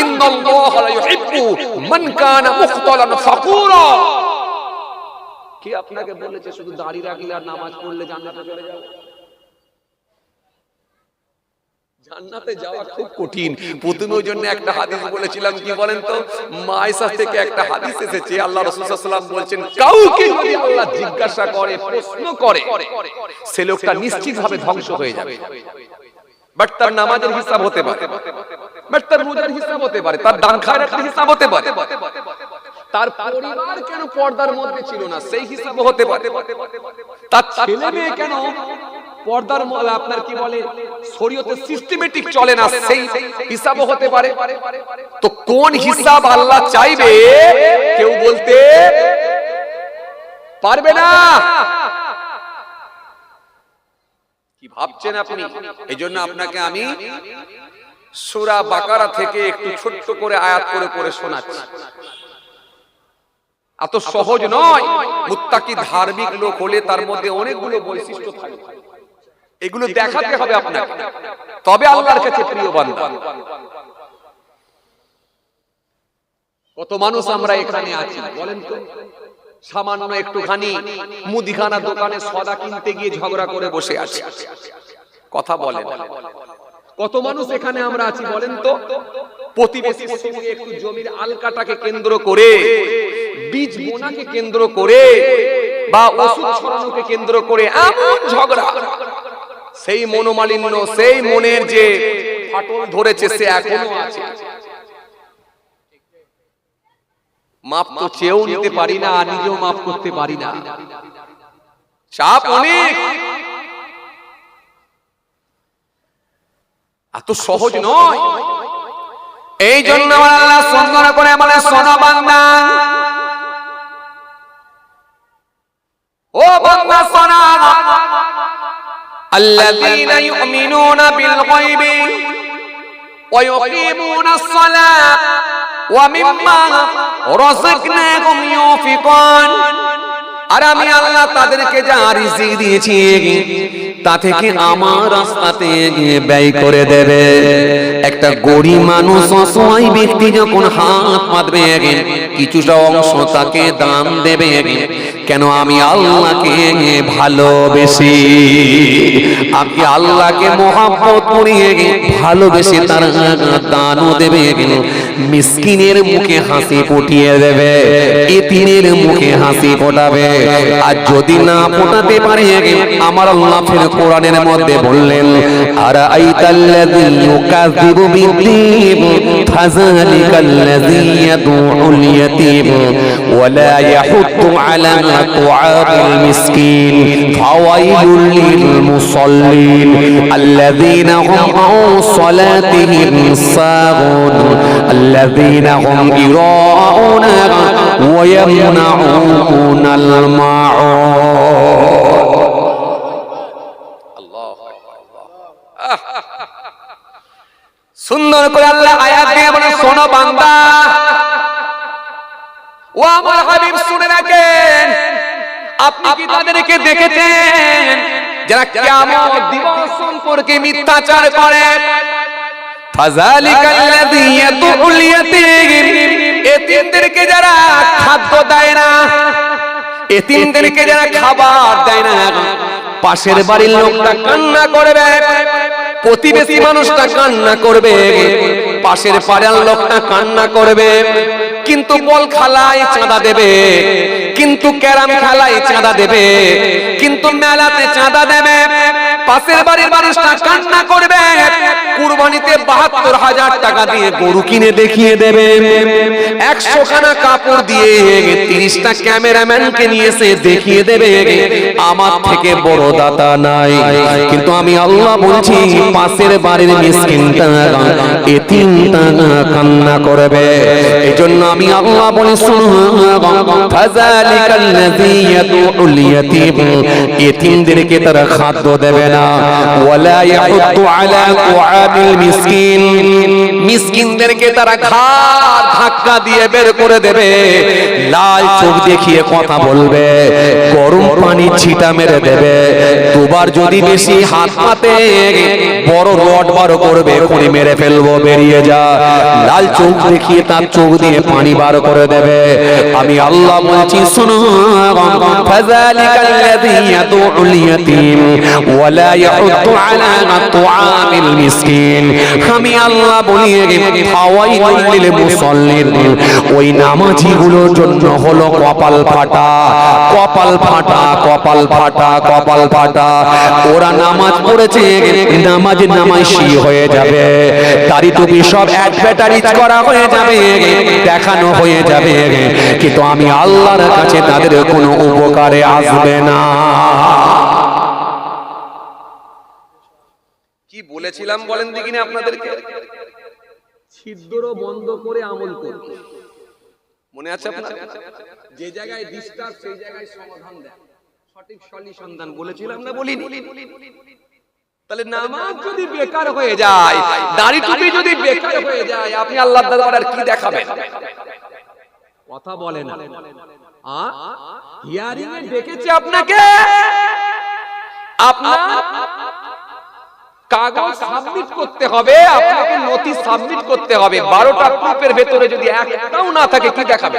ان الله لا يحب من كان مختالا فخورا। কি আপনাকে বলেছে শুধু দাড়ি রাখলে আর নামাজ পড়লে জান্নাতে চলে যাবে? জান্নাতে যাওয়া খুব কঠিন। প্রথমে ওই জন্য একটা হাদিস বলেছিলাম, কি বলেন তো, মায়েশা থেকে একটা হাদিস এসেছে, আল্লাহ রাসূল সাল্লাল্লাহু আলাইহি ওয়াসাল্লাম বলেছেন, কাউকে যদি আল্লাহ জিজ্ঞাসা করে, প্রশ্ন করে, সে লোকটা নিশ্চিতভাবে ধ্বংস হয়ে যাবে। বাট তার নামাজের হিসাব হতে পারে, বাট তার রোজার হিসাব হতে পারে, তার দান খায়রাতের হিসাব হতে পারে, তার পরিবার কেন পর্দার মধ্যে ছিল না সেই হিসাব হতে পারে, তার ছেলে মেয়ে কেন পর্দার মধ্যে আপনার কি বলে শরীয়তে সিস্টেমেটিক চলে না সেই হিসাবও হতে পারে। তো কোন হিসাব আল্লাহ চাইবে কেউ বলতে পারবে না। কি ভাবছেন আপনি? এজন্য আপনাকে আমি সূরা বাকারা থেকে একটু ছোট্ট করে আয়াত করে পড়ে শোনাচ্ছি। এত সহজ নয়। মুত্তাকি ধার্মিক লোক হলে তার মধ্যে অনেকগুলো বৈশিষ্ট্য থাকে, এগুলো দেখাতে হবে আপনাকে, তবে আল্লাহর কাছে প্রিয় বান্দা। কত মানুষ আমরা এখানে আছি বলেন তো, সামান্য একটুখানি মুদিখানা দোকানে সদা কিনতে গিয়ে ঝগড়া করে বসে আছি, কথা বলেন। কত মানুষ এখানে আমরা আছি বলেন তো, প্রতিবেশীর সঙ্গে একটু জমির আলকাটাকে কেন্দ্র করে, বীজ বোনাকে কেন্দ্র করে, বা ওষুধ ছড়ানোকে কেন্দ্র করে এমন ঝগড়া, সেই মনোমালিন্য, সেই মনের যে ফাটল ধরেছে সে এখনো আছে। মাপ তো চেয়েও নিতে পারি না, নিজেও মাপ করতে পারি না, চাপ অনেক। এত সহজ নয়। এই জন্য আল্লাহ সুন্দর করে বলে, শোনো বান্দা, ও বান্দা শোনো, আল্লাযীনা ইউমিনুনা বিল গায়বি ওয়া ইউকিমুনাস সালাত ওয়া মিম্মা রাযাকনাহুম ইউনফিকুন। আর আমি আল্লাহ তাদেরকে যা রিজিক দিয়েছি তা থেকে আমার রাস্তাতে ব্যয় করে দেবে। একটা গরিব মানুষ, অসহায় ব্যক্তি যখন হাত পাতবে, কিছুটা অংশ তাকে দান দেবে। কেন? আমি আল্লাহকে ভালোবেসে, আমি আল্লাহকে মহব্বত করি, ভালোবেসে তার দানও দেবে। মিসকিনের মুখে হাসি ফুটিয়ে দেবে, এতিমের মুখে হাসি ফোটাবে। আর যদি না ফোটাতে পারে, আমার আল্লাহ ফের কোরআনের মধ্যে বললেন, আরাআইতাল্লাযী ইউকাযযিবু বিদ্দীন ফাযালিকাল্লাযী ইয়াদউল ইয়াতীম ওয়া লা ইয়াহুদ্দু আলা তুআমিল মিসকিন ফাওয়াইলুল লিল মুসাল্লিন আল্লাযীনা হুম আন সালাতিহিম সাহুন আল্লাযীনা হুম ইরাউনা ওয়া ইয়ামনাউনাল সুন্দর করে আল্লাহ আয়াত দিয়ে বলে, শোনো বান্দা, ও আমার হাবিব শুনে রাখেন, আপনি কি তাদেরকে দেখেছেন যারা কিয়ামত দিবস সম্পর্কে মিথ্যাচার করে? ফাযালিকাল্লাযী ইয়াদউল ইয়াতীম, এতিমদেরকে যারা খাদ্য দেয় না, এতিমদেরকে যারা খাবার দেয় না, পাশের বাড়ির লোকটা কান্না করবে, প্রতিবেশী মানুষটা কান্না করবে, পাশের পাড়ার লোকটা কান্না করবে, কিন্তু বল খেলায় চাঁদা দেবে, কিন্তু ক্যারাম খেলায় চাঁদা দেবে, কিন্তু মেলাতে চাঁদা দেবে, পাশের বাড়ির মানুষটা কান্না করবে, কুরবানিতে ৭২,০০০ টাকা দিয়ে গরু কিনে দেখিয়ে দেবে, ১০০ খানা কাপড় দিয়ে ৩০টা ক্যামেরাম্যানকে নিয়ে এসে দেখিয়ে দেবে, আমার থেকে বড় দাতা নাই। কিন্তু আমি আল্লাহ বলছি, পাশের বাড়ির মিসকিনটা, এতিমটা কান্না করবে। এজন্য আমি আল্লাহ বলি, শুনো, ফাযালিকাল্লাযী ইয়াদউল ইয়াতীম, এতিমদেরকে তারা খাদ্য দেবে না, ওয়ালা ইয়াহুদ্দু আলা তুআমিল মিসকিন, মিসকিনদেরকে তারা ঘাড় ধাক্কা দিয়ে বের করে দেবে, লাল চোখ দেখিয়ে কথা বলবে, গরম পানি ছিটা মেরে দেবে, দুবার যদি বেশি হাত পাতে বড় রড বার করবে, খুনি মেরে ফেলবো, বেরিয়ে যা, লাল চোখ দেখিয়ে তার চোখ দিয়ে পানি বার করে দেবে। আমি আল্লাহ বলছি, শুনো, ফাযালিকাল্লাযী ইয়াদউল ইয়াতীম ওয়া লা ইয়াহুদ্দু আলা তুআমিল মিসকিন। আমি আল্লাহ বলি, ফাওয়াইলুল লিল মুসাল্লিন, ওই নামাজিগুলোর জন্য হলো কপাল ফাটা, কপাল ফাটা, কপাল ফাটা, কপাল ফাটা। ওরা নামাজ পড়েছে, নামাজ নামাইশি হয়ে যাবে, দাড়ি টুপি সব অ্যাডভার্টাইজ করা হয়ে যাবে, দেখানো হয়ে যাবে, কিন্তু আমি আল্লাহর কাছে তাদের কোনো উপকারে আসবে না। কি বলেছিলাম বলেন দেখিনি আপনাদেরকে? ছিদ্র বন্ধ করে আমল করতে, মনে আছে আপনার? যে জায়গায় ডিস্টার্ব সেই জায়গায় সমাধান দেয়, সঠিক সলিউশন দেন, বলেছিলাম না বলিনি? তাহলে নামাজ যদি বেকার হয়ে যায়, দাড়ি টুপি যদি বেকার হয়ে যায়, আপনি আল্লাহর দরবারে আর কি দেখাবেন? কথা বলে না। হিয়ারিং এ ডেকেছে আপনাকে, আপনার কাগজ সাবমিট করতে হবে, আপনাকে নোটিশ সাবমিট করতে হবে। 12টা প্রুফের ভেতরে যদি একটাও না থাকে, কি দেখাবে?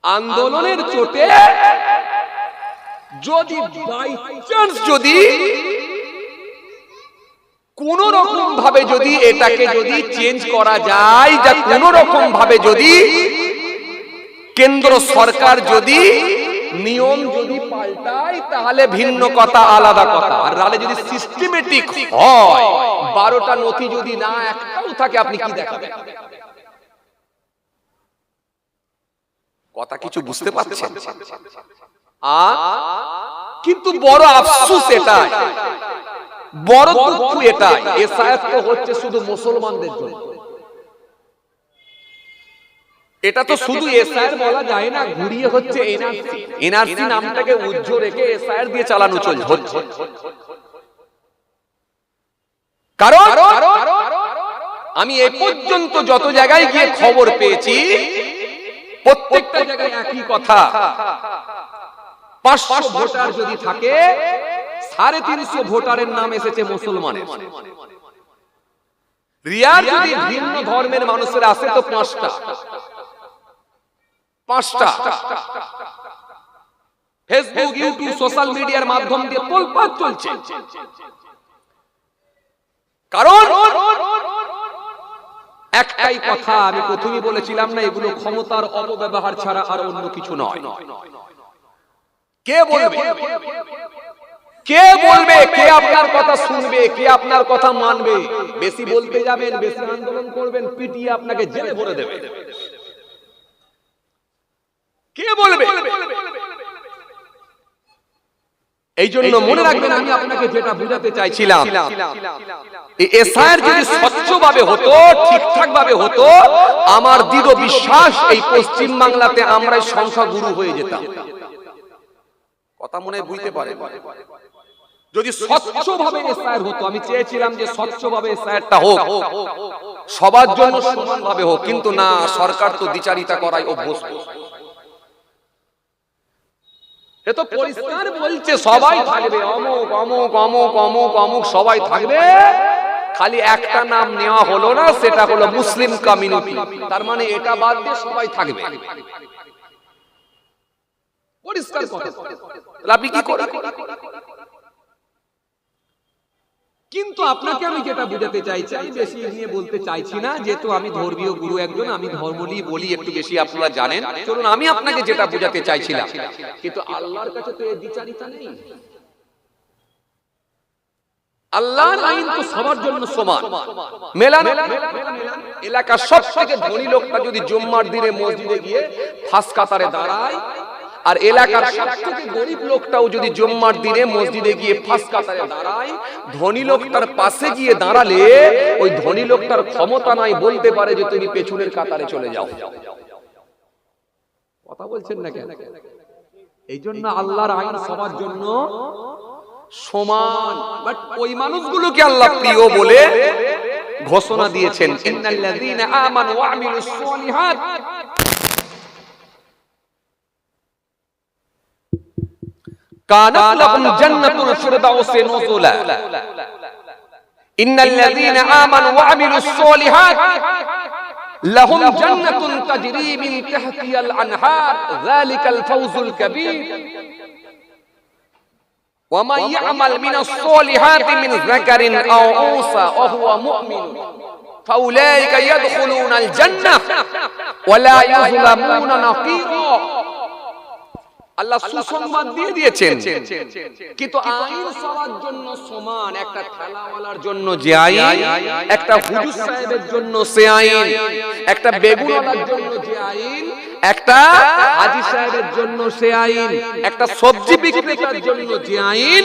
আন্দোলনের চোটে যদি বাই চান্স যদি কোন রকম ভাবে যদি এটাকে যদি চেঞ্জ করা যায়, যা কোন রকম ভাবে যদি কেন্দ্র সরকার যদি নিয়ম যদি পাল্টায়, তাহলে ভিন্ন কথা, আলাদা কথা। আর নালে যদি সিস্টেমেটিক হয়, 12টা নথি যদি না একটাও থাকে, আপনি কি দেখাবেন? কথা কিছু বুঝতে পারছেন? কিন্তু বড় আফসোস এটাই, বড় দুঃখ এটাই, এসআইএফ তো হচ্ছে শুধু মুসলমানদের জন্য। এটা তো শুধু এসআইআর বলা যায় না, ঘুরিয়ে হচ্ছে এনআরসি। এনআরসি নামটাকে উজ্জ্বল রেখে এসআইআর দিয়ে চালানো চলছে। কারণ আমি এই পর্যন্ত যত জায়গায় গিয়ে খবর পেয়েছি, প্রত্যেকটা জায়গায় একই কথা। 500 ভোটার যদি থাকে, 350 ভোটারের নাম এসেছে মুসলমানের। রিয়ার যদি ভিন্ন ধর্মের মানুষের আসে তো 5টা। ফেসবুক, ইউটিউব, সোশ্যাল মিডিয়ার মাধ্যম দিয়ে তোলপাড় চলছে। কারণ একটাই কথা, আমি প্রথমেই বলেছিলাম না, এগুলো ক্ষমতার অপব্যবহার ছাড়া আর অন্য কিছু নয়। কে বলবে, কে বলবে, কে আপনার কথা শুনবে, কে আপনার কথা মানবে? বেশি বলতে যাবেন, বেশি আন্দোলন করবেন, পিটিয়ে আপনাকে জেলে ভরে দেবে। কে বলবে? এই জন্য মনে রাখবেন, আমি আপনাকে যেটা বুঝাতে চাইছিলাম, এসআইআর যদি স্বচ্ছভাবে হতো, ঠিকঠাক ভাবে হতো, আমার দৃঢ় বিশ্বাস এই পশ্চিম বাংলাতে আমরাই সংখ্যাগুরু হয়ে যেতাম। কথা মনে বুঝতে পারে? যদি স্বচ্ছভাবে এসআইআর হতো, আমি চেয়েছিলাম যে স্বচ্ছভাবে এসআইআরটা হোক, সবার জন্য সমানভাবে হোক, কিন্তু না, সরকার তো দ্বিচারিতা করায় অভ্যস্ত। এ তো পরিষ্কার বলছে সবাই থাকবে, অমুক অমুক অমুক অমুক অমুক সবাই থাকবে, খালি একটা নাম নেওয়া হলো না, সেটা হলো মুসলিম কমিউনিটি। তার মানে এটা বাদ দিয়ে সবাই থাকবে। পরিষ্কার কথা। আপনি কি করেন? কিন্তু আপনাকে আমি যেটা বুঝাতে চাইছি, আমি বেশি নিয়ে বলতে চাইছি না, যেহেতু আমি ধর্মীয় গুরু একজন, আমি ধর্ম নিয়ে বলি একটু বেশি, আপনারা জানেন। চলুন, আমি আপনাকে যেটা বুঝাতে চাইছিলাম, কিন্তু আল্লাহর কাছে তো এই বিচারিতা নেই। আল্লাহর আইন তো সবার জন্য সমান। মেলানো এলাকার সবথেকে ধনী লোকটা যদি জুম্মার দিনে মসজিদে গিয়ে ফাঁস কাতারে দাঁড়ায়, আর এলাকার সবথেকে গরিব লোকটাও যদি জুম্মার দিনে মসজিদে গিয়ে ফাঁস কাতারে দাঁড়ায়, ধনী লোকটার পাশে গিয়ে দাঁড়ালে ওই ধনী লোকটার ক্ষমতা নাই বলতে পারে যে তুমি পেছনের কাতারে চলে যাও। কথা বলছেন না কেন? এই জন্য আল্লাহর আইন সবার জন্য সমান। বাট ওই মানুষগুলোকে আল্লাহ প্রিয় বলে ঘোষণা দিয়েছেন, ইন্নাল্লাযীনা আমানু ওয়া আমিলুস সালিহাত কানাত লাহুম জান্নাতুল ফিরদাউসি নুজুলা। ইন্নাল্লাযীনা আমানু ওয়া আমিলুস সালিহাত লাহুম জান্নাতুন তাজরি মিন তাহতিহাল আনহার যালিকাল ফাওজুল কাবীর। ومن يعمل من الصالحات من ذكر أو أنثى وهو مؤمن فأولئك يدخلون الجنة ولا يظلمون نقيرا। আল্লাহ সুসংবাদ দিয়ে দিয়েছেন, কিন্তু আইন সবার জন্য সমান। একটা ঠেলাওয়ালার জন্য যে আইন, একটা হুজুর সাহেবের জন্য সে আইন, একটা বেগুনওয়ালার জন্য যে আইন, একটা হাজী সাহেবের জন্য সে আইন, একটা সবজি বিক্রেতার জন্য যে আইন,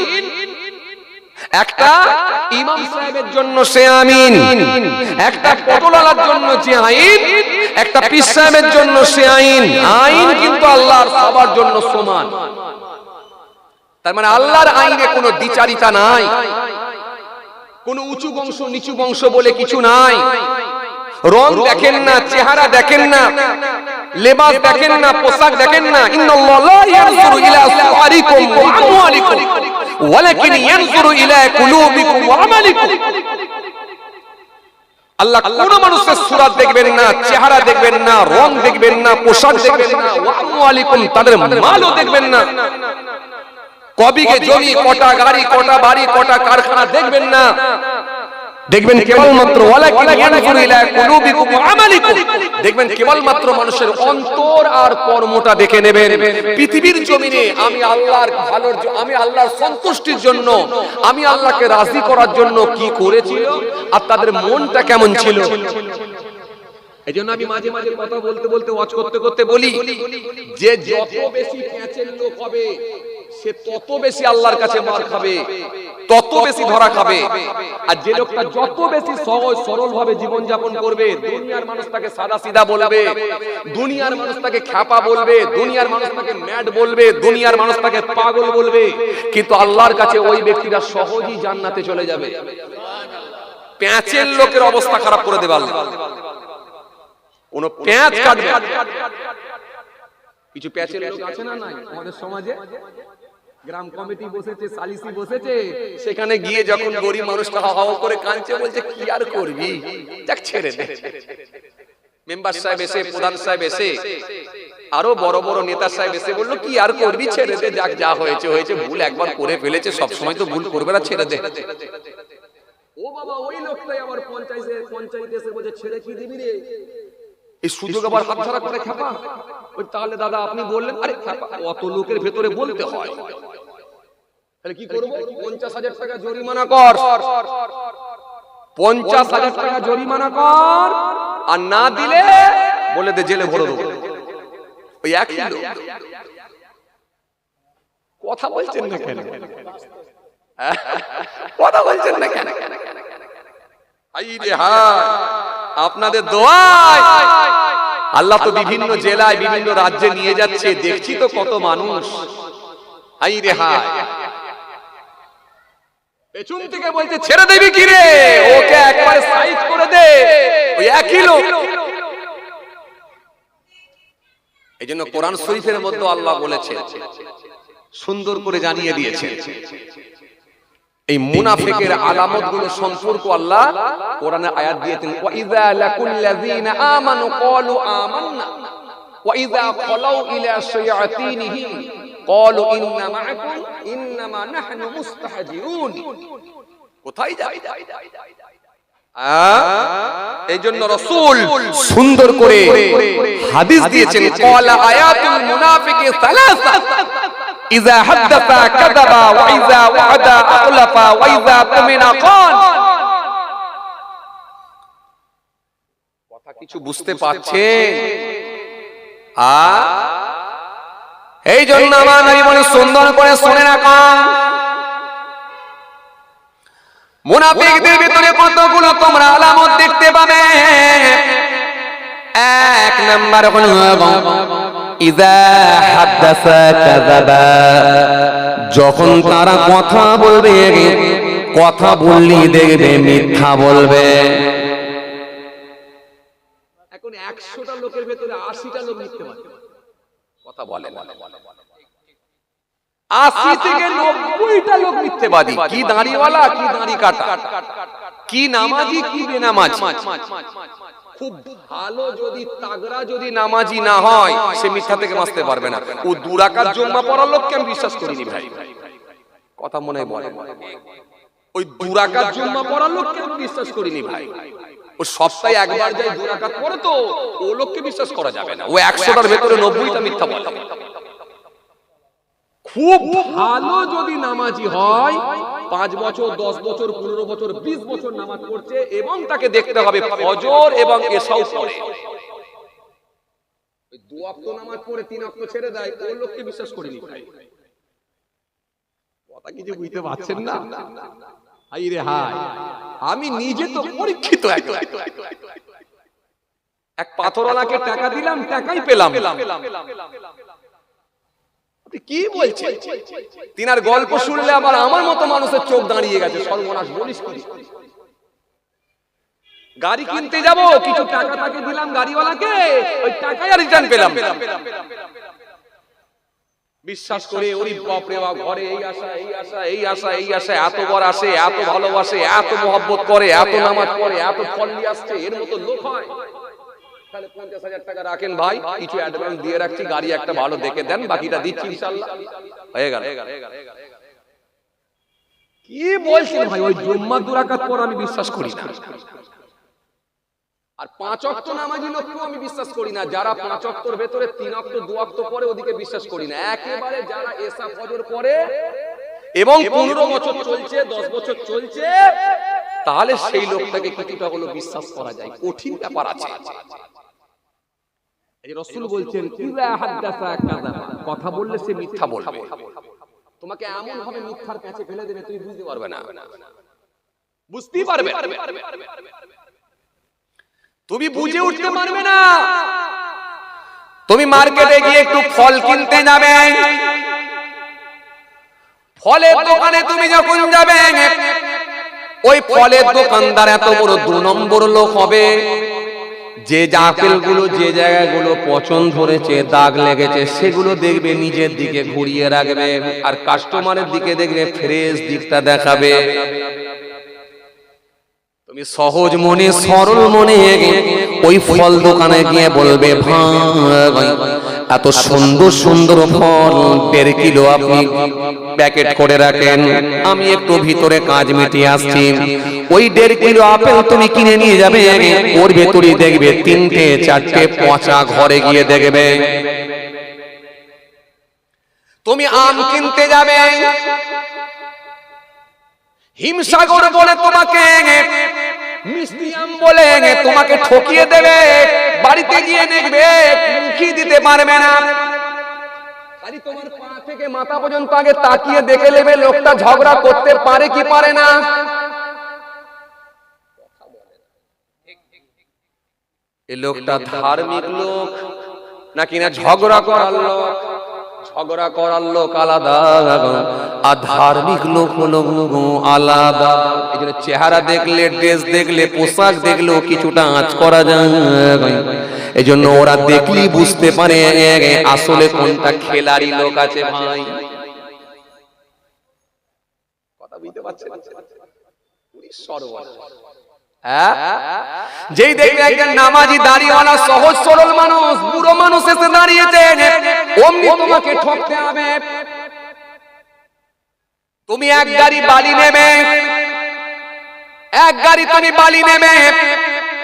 একটা ইমাম সাহেবের জন্য সে আইন, একটা পটলওয়ালার জন্য যে আইন, একটা পীর সাহেবের জন্য সে আইন। আইন কিন্তু আল্লাহর সবার জন্য সমান। তার মানে আল্লাহর আইনে কোনো দ্বিচারিতা নাই, কোনো উঁচু বংশ নিচু বংশ বলে কিছু নাই। রং দেখেন না, চেহারা দেখেন না, লেবাস দেখেন না, পোশাক দেখেন না। ইন্নাল্লাহা লা ইয়ানজুরু ইলা সুওয়ারিকুম ওয়া আমওয়ালিকুম ওয়ালাকিন ইয়ানজুরু ইলা কুলুবিকুম ওয়া আমালিকুম। আল্লাহ কোন মানুষের সূরত দেখবেন না, চেহারা দেখবেন না, রং দেখবেন না, পোশাক দেখবেন না, ওয়া আমওয়ালিকুম তাদের মালও দেখবেন না। কবিকে জমি, কটা গাড়ি, কটা বাড়ি, কটা কারখানা দেখবেন না, দেখবেন কেবলমাত্র ওয়ালাকিন ইয়ানজুরু ইলা কুলুবিকুম ওয়া আমালিকুম, দেখবেন কেবলমাত্র মানুষের অন্তর আর কর্মটা দেখে নেবেন। পৃথিবীর জমিনে আমি আল্লাহর ভালোর, আমি আল্লাহর সন্তুষ্টির জন্য, আমি আল্লাহকে রাজি করার জন্য কি করেছিল আর তাদের মনটা কেমন ছিল। এইজন্য আমি মাঝে মাঝে কথা বলতে বলতে ওয়াজ করতে করতে বলি যে যত বেশি প্যাঁচের লোক হবে সে তত বেশি আল্লাহর কাছে মার খাবে, তত বেশি ধরা খাবে। আর যে লোকটা যত বেশি সহজ সরল ভাবে জীবন যাপন করবে, দুনিয়ার মানুষ তাকে সাদা সিধা বলবে, দুনিয়ার মানুষ তাকে খ্যাপা বলবে, দুনিয়ার মানুষ তাকে ম্যাড বলবে, দুনিয়ার মানুষ তাকে পাগল বলবে, কিন্তু আল্লাহর কাছে ওই ব্যক্তিটা সহজেই জান্নাতে চলে যাবে। প্যাঁচের লোকের অবস্থা খারাপ করে দেবে আল্লাহ। কোন প্যাঁচ কাটবে। কিছু প্যাঁচের লোক আছে না নাই আমাদের সমাজে, গ্রাম কমিটি বসেছে, সালিসি বসেছে, সেখানে গিয়ে যখন গরিব মানুষটা হাওয়া করে কাঁদছে, বলছে কি আর করবি, যাক ছেড়ে দে। মেম্বার সাহেব এসে, প্রধান সাহেব এসে, আরো বড় বড় নেতা সাহেব এসে বললো কি আর করবি, ছেড়ে দে, যাক যা হয়েছে হয়েছে, ভুল একবার করে ফেলেছে, সব সময় তো ভুল করবে না, ছেড়ে দে। ও বাবা, ওই লোকটাই আবার পঞ্চায়েতে এসে বলছে ছেড়ে কি দিবি রে, এই সুযোগ আবার হাতছাড়া করে খ্যাপা। ওই তাহলে দাদা আপনি বললেন, আরে খ্যাপা অত লোকের ভেতরে বলতে হয়, তাহলে কি করব? 50,000 টাকা জরিমানা কর, 50,000 টাকা জরিমানা কর, আর না দিলে বলে দে জেলে ভরে দেবো। ওই একই লোক। কথা বলছেন না কেন? কথা বলছেন না কেন? আইরে হায়, আপনাদের দোয়ায় আল্লাহ তো বিভিন্ন জেলায় বিভিন্ন রাজ্যে নিয়ে যাচ্ছে, দেখছি তো কত মানুষ। আইরে হায়, পেছন থেকে বলছে ছেড়ে দেবি কি রে, ওকে একবার সাইড করে দে, ওই একই লোক। এইজন্য কোরআন শরীফের মধ্যে আল্লাহ বলেছেন, সুন্দর করে জানিয়ে দিয়েছেন এই মুনাফিকের আলামতগুলো সম্পর্কে আল্লাহ কোরআনে আয়াত দিয়েছেন। ওয়া ইযা লাকুল্লাযিনা আমানু ক্বালু আমান্না ওয়া ইযা খালাউ ইলা শায়াতিনিহিম ক্বালু ইন্না মা'আকুম ইন্নামা নাহনু মুস্তাহজিউন। কোথায় যায়? এইজন্য রাসূল সুন্দর করে হাদিস দিয়েছেন, ক্বালা আয়াতুল মুনাফিকি সালাসা ইযা হাদাসা কাযাবা ওয়া ইযা ওয়া'দা আখলাফা ওয়া ইযা তুমিনা খান। কথা কিছু বুঝতে পারছেন? এই জন্য আমার নবী বলেন সুন্দর করে শুনে রাখুন, মুনাফিকদের ভিতরে কতগুলো তোমরা আলামত দেখতে পাবে। এক নাম্বার হলো ইযা হাদাসা কাযাবা, যখন তারা কথা বলবে, কথা বললি দেখবে মিথ্যা বলবে। এখন 100টা লোকের ভিতরে 80টা লোক মিথ্যাবাদী, কথা বলে না। 80 থেকে 90টা লোক মিথ্যাবাদী। কি দাড়িওয়ালা, কি দাড়ি কাটা, কি নামাজি, কি বেনামাজি। খুব ভালো যদি তাগড়া যদি নামাজি না হয়, সে মিথ্যা থেকে বাঁচতে পারবে না। ও 2 রাকাত জুম্মা পড়ার লোককে আমি বিশ্বাস করিনি ভাই, কথা মনে বলে। ওই 2 রাকাত জুম্মা পড়ার লোককে আমি বিশ্বাস করিনি ভাই। ও সপ্তাহে একবার যায় 2 রাকাত পড়ে, তো ও লোককে বিশ্বাস করা যাবে না। ও 100টার ভেতরে 90টা মিথ্যা বলে। খুব ভালো যদি নামাজি হয়, 5 বছর 10 বছর 15 বছর 20 বছর নামাজ পড়ছে, এবং তাকে দেখতে হবে ফজর এবং এশাও পড়ে। ওই 2 ওয়াক্ত নামাজ পড়ে 3 ওয়াক্ত ছেড়ে দেয়, ওই লোককে বিশ্বাস করিনি ভাই। কথা কিছু বুঝতে পারছেন না? হাই রে হাই, আমি নিজে তো পরীক্ষিত। এক পাথরওয়ালাকে টাকা দিলাম, টাকাই পেলাম। কি বলছে? তিনার গল্প শুনলে আবার আমার মতো মানুষের চোখ দাঁড়িয়ে গেছে। সর্বনাশ বলিস কি? গাড়ি কিনতে যাব, কিছু টাকা তাকে দিলাম গাড়িওয়ালাকে, ওই টাকাই আর রিটার্ন পেলাম। বিশ্বাস করে ওরে বাপ রে বাপ, ঘরে এই আশা এই আশা এই আশা এই আশা, এত বড় আসে, এত ভালোবাসে, এত মহব্বত করে, এত নামাজ পড়ে, এত ফল নিয়ে আসছে, এর মতো লোক হয়? তাহলে 50,000 টাকা রাখেন ভাই, কিছু অ্যাডভান্স দিয়ে রাখছি, গাড়ি একটা ভালো দেখে দেন, বাকিটা দিচ্ছি ইনশাআল্লাহ। হয়ে গেল। কি বলছেন ভাই? ওই জুম্মা 2 রাকাত পর আমি বিশ্বাস করি না। আর 5 ওয়াক্ত নামাজি লোককেও আমি বিশ্বাস করি না। যারা 5 ওয়াক্তর ভেতরে 3 ওয়াক্ত 2 ওয়াক্ত পরে, ওদিকে বিশ্বাস করি না। একেবারে যারা এশা ফজর পড়ে এবং 15 বছর চলছে, 10 বছর চলছে, তাহলে সেই লোকটাকে কিছুটা হলো বিশ্বাস করা যায়। কঠিন ব্যাপার আছে। এই যে রাসূল বলছেন, ইযা হাদাসা কাযাবা, কথা বললে সে মিথ্যা বলবে। তোমাকে এমন ভাবে মিথ্যার কাছে ফেলে দেবে, তুমি বুঝতে পারবে না, বুঝতেই পারবে না, তুমি বুঝে উঠতে পারবে না। তুমি মার্কেটে গিয়ে একটু ফল কিনতে যাবে, ফলের দোকানে তুমি যখন যাবে, ওই ফলের দোকানদার এত বড় 2 নম্বর লোক হবে যে আপেলগুলো যে জায়গাগুলো পচন ধরেছে, দাগ লেগেছে, সেগুলো দেখবে নিজের দিকে ঘুরিয়ে রাখবে, আর কাস্টমারের দিকে দেখবে ফ্রেশ দিকটা দেখাবে। তুমি সহজ মনে সরল মনে ওই ফল দোকানে গিয়ে বলবে, ভাই এত সুন্দর সুন্দর ফল 1.5 কিলো আপনি প্যাকেট করে রাখেন, আমি একটু ভিতরে কাজ মিটিয়ে আসছি। ওই 1.5 কিলো আপেল তুমি কিনে নিয়ে যাবে, ওর ভেতরে দেখবে 3টে 4টে পচা ঘরে গিয়ে দেখবে। তুমি আম কিনতে যাবে, হিমসাগর বলে তোমাকে মিষ্টি আম বলে তোমাকে ঠকিয়ে দেবে, বাড়িতে গিয়ে দেখবে মুখি দিতে পারবে না। খালি তোমার পা থেকে মাথা পর্যন্ত আগে তাকিয়ে দেখে নেবে লোকটা ঝগড়া করতে পারে কি পারে না। এই লোকটা ধার্মিক লোক নাকি না ঝগড়া করার লোক? ঝগড়া করার লোক আলাদা আর ধার্মিক লোক হলো আলাদা। এই জন্য চেহারা দেখলে, ড্রেস দেখলে, পোশাক দেখলেও কিছুটা আঁচ করা যায়। এই জন্য ওরা দেখলেই বুঝতে পারে আসলে কোনটা খেলাড়ি লোক আছে। ভাই কথা বুঝতে পারছেন? যেই দেখবে একজন নামাজি দাড়িওয়ালা সহজ সরল মানুষ, বুড়ো মানুষ এসে দাঁড়িয়েছে, অমনি তোমাকে ঠকতে হবে। তুমি এক গাড়ি বালি নেবে, এক গাড়ি তুমি বালি নেবে,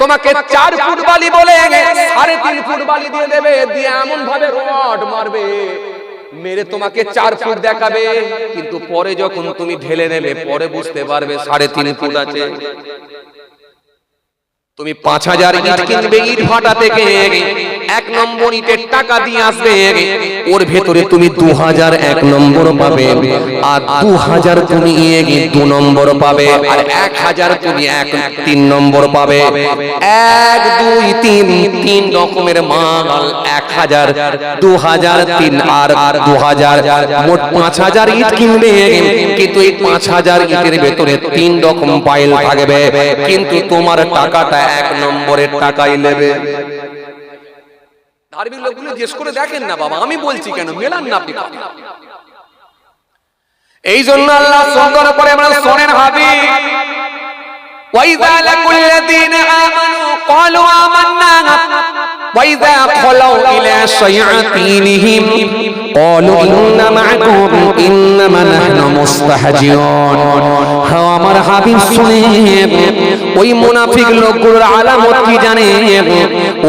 তোমাকে 4 ফুট বালি বলে 3.5 ফুট বালি দিয়ে দেবে, দিয়ে এমন ভাবে রড মারবে, মেরে তোমাকে 4 ফুট দেখাবে, কিন্তু পরে যখন তুমি ঢেলে নেবে পরে বুঝতে পারবে 3.5 ফুট আছে। তুমি 5000 ইট কিনবে, ইট ভাটা থেকে 1 নম্বর ইটের টাকা দিয়ে আসবে, ওর ভেতরে তুমি 2001 নম্বর পাবে, আর 2000 তুমি 2 নম্বর পাবে, আর 1000 তুমি 3 নম্বর পাবে। 1 2 3 রকমের মাল, 1000 2000 3 আর 2000, মোট 5000 ইট কিনবে, কিন্তু এই 5000 ইটের ভেতরে 3 রকম পাইল থাকবে, কিন্তু তোমার টাকাটা 1 নম্বরের টাকাই নেবে। ধার্মিক লোকগুলো জিজ্ঞেস করে দেখেন না বাবা, আমি বলছি কেন, মেলান না আপনি। এই জন্য আল্লাহ সুন্দর করে আমরা শোনেন হাবিব, ওয়াইযা লাকুল্লাযীনা আমানু ক্বালু আমান্না ওয়াইযা খালাউ ইলা শায়াতিনহিম ক্বালু ইন্না মা'আকুম ইন্নামা নাহনু মুস্তাহজিউন। হ্যাঁ আমার হাবিব শুনেন, ওই মুনাফিক লোকগুলোর আলামত কি জানেন?